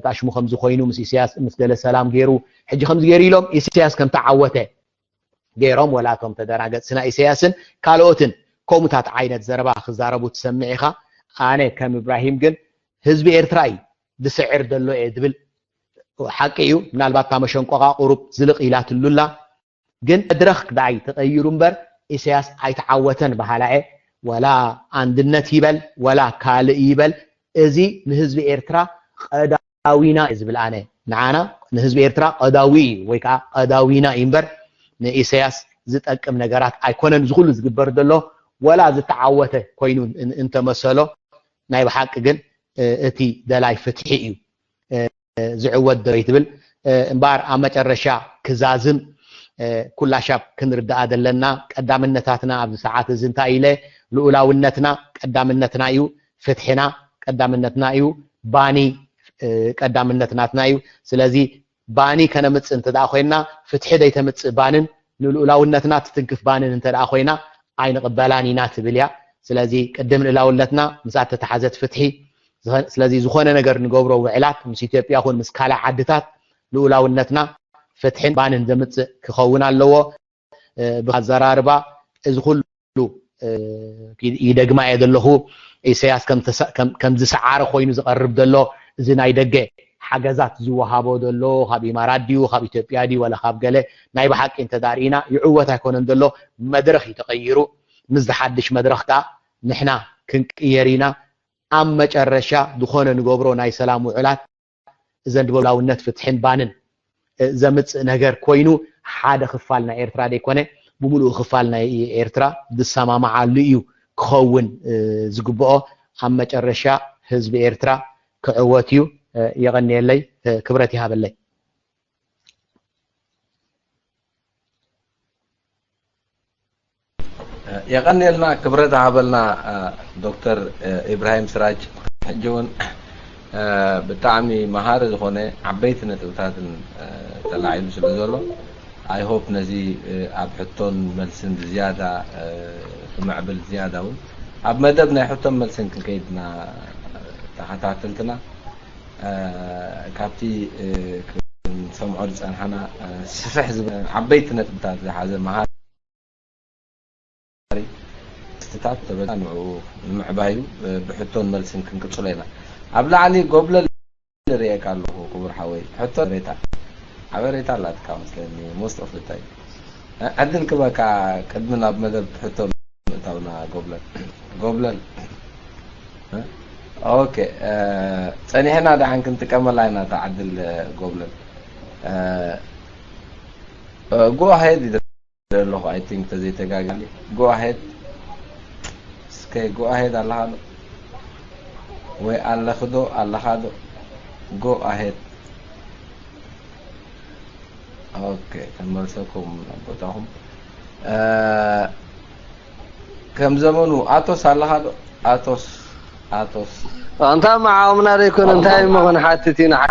تاشمو خمز خوينو مس إسياس مثل السلام غيرو حجي خمز غيري لهم إسياس كم تعوته غيرهم ولا توم تدراجت سنا إسياسن كالوتن كومتات عينت زربا خزاربو تسمعيخا انا كم ابراهيم جن حزب إرتراي دسعر دلو ادبل حقيو ምናልባት ታመሸንቆቃ ቁሩብ ዝልቅ ኢላትሉላ ግን ድረኽ ዳይ ተቀይሩ እንበር ኢሳያስ አይተዓወተን በሐላኤ ወላ አንድነት ይበል ወላ ካል ይበል እዚ ንህዝብ ኤርትራ ቀዳዊና ዝብላነ ንዓና ንህዝብ ኤርትራ ቀዳዊ ወይካ ቀዳዊና እንበር ንኢሳያስ ዝጠቅም ነገራት አይኮነን ዝኹሉ ዝግበር ደሎ ወላ ዝተዓወተ ኮይኑ እንተ መሰሎ ናይ በሐቅ ግን እቲ ደላይ ፍትሒ እዩ زعود دريتبل امبار اما مጨረሻ كزازم كل شاب كنردأ دلنا قدامنتاتنا اب ساعات زنتا الى لولاونتنا قدامنتنا يو فتحنا قدامنتنا يو باني قدامنتنا يو ስለዚህ باني كنمص انت دا خوينا فتح داي تمص بانن لولاونتنا تتنكف بانن انت دا خوينا عين قبلانينا تبليا ስለዚህ قدم لولاونتنا مسات تحازت فتحي ስለዚህ ዝኾነ ነገር ንገብሮ ውዕላት ምስ ኢትዮጵያ ኮን ምስ ካላ ዓድታት ልኡላውነትና ፍትሕን ባንን ዘምጽ ክኸውን ኣለዎ ብዘራርባ እዚ ኩሉ ይደግማ የደለኹ ኢሳያስ ከም ዝሰዓረ ኮይኑ ዝቀርብ ደሎ እዚ ናይ ደገ ሓገዛት ዝወሃቦ ደሎ ካብ ኢማራት ዲዩ ካብ ኢትዮጵያ ዲ ወላ ካብ ገለ ናይ በሐቂ እንተዳሪና ይዕወት ኣይኮነን ደሎ መድረኽ ይተቀይሩ ምስ ዝሓድሽ መድረኽ ካ ንሕና ክንቅየሪና ام مጨረሻ ድኾነ ንገብሮ ናይ ሰላም ውዕላት እዘን ድበላውነት ፍትሕን ባንን ዘምጽ ነገር ኮይኑ ሓደ ክፋል ናይ ኤርትራ ደይኮነ ብሙሉእ ክፋል ናይ ኤርትራ ዝሰማማዓሉ እዩ ክኸውን ዝግብኦ ام መጨረሻ ህዝቢ ኤርትራ ክዕወት እዩ يغنيلي كبرتي هابلي يغني لنا كبرت هابلنا دكتور ابراهيم سراج حجون بتعمي مهار زخونه عبيت نتوتات تلاعب سلازولو اي هوب نزي اب حطون ملسن زياده معبل زياده اب مدبنا يحطون ملسن كيدنا تحتاتلتنا كابتي سمعوا لسان حنا سفح عبيت نتوتات هذا مهار استتات تبعوا المعبايو بحطون ملسن كنقصلينا ابلا علي قبل ريك الله كبر حوي حتى ريتا عبريتا لا تكاونس لاني موست اوف ذا تايم عندن كبا قدمنا بمدب حطون تاونا قبل اوكي ثاني هنا ده عن كنت كمل لنا تعدل قبل go ahead الله I think تزي تغاغلي go ahead سكاي go ahead الله وي الله خدو الله خدو go ahead اوكي كملتكم بتاعهم كم زمانو اتوس الله خدو اتوس انت معاهم نار يكون انت ما حاتتينا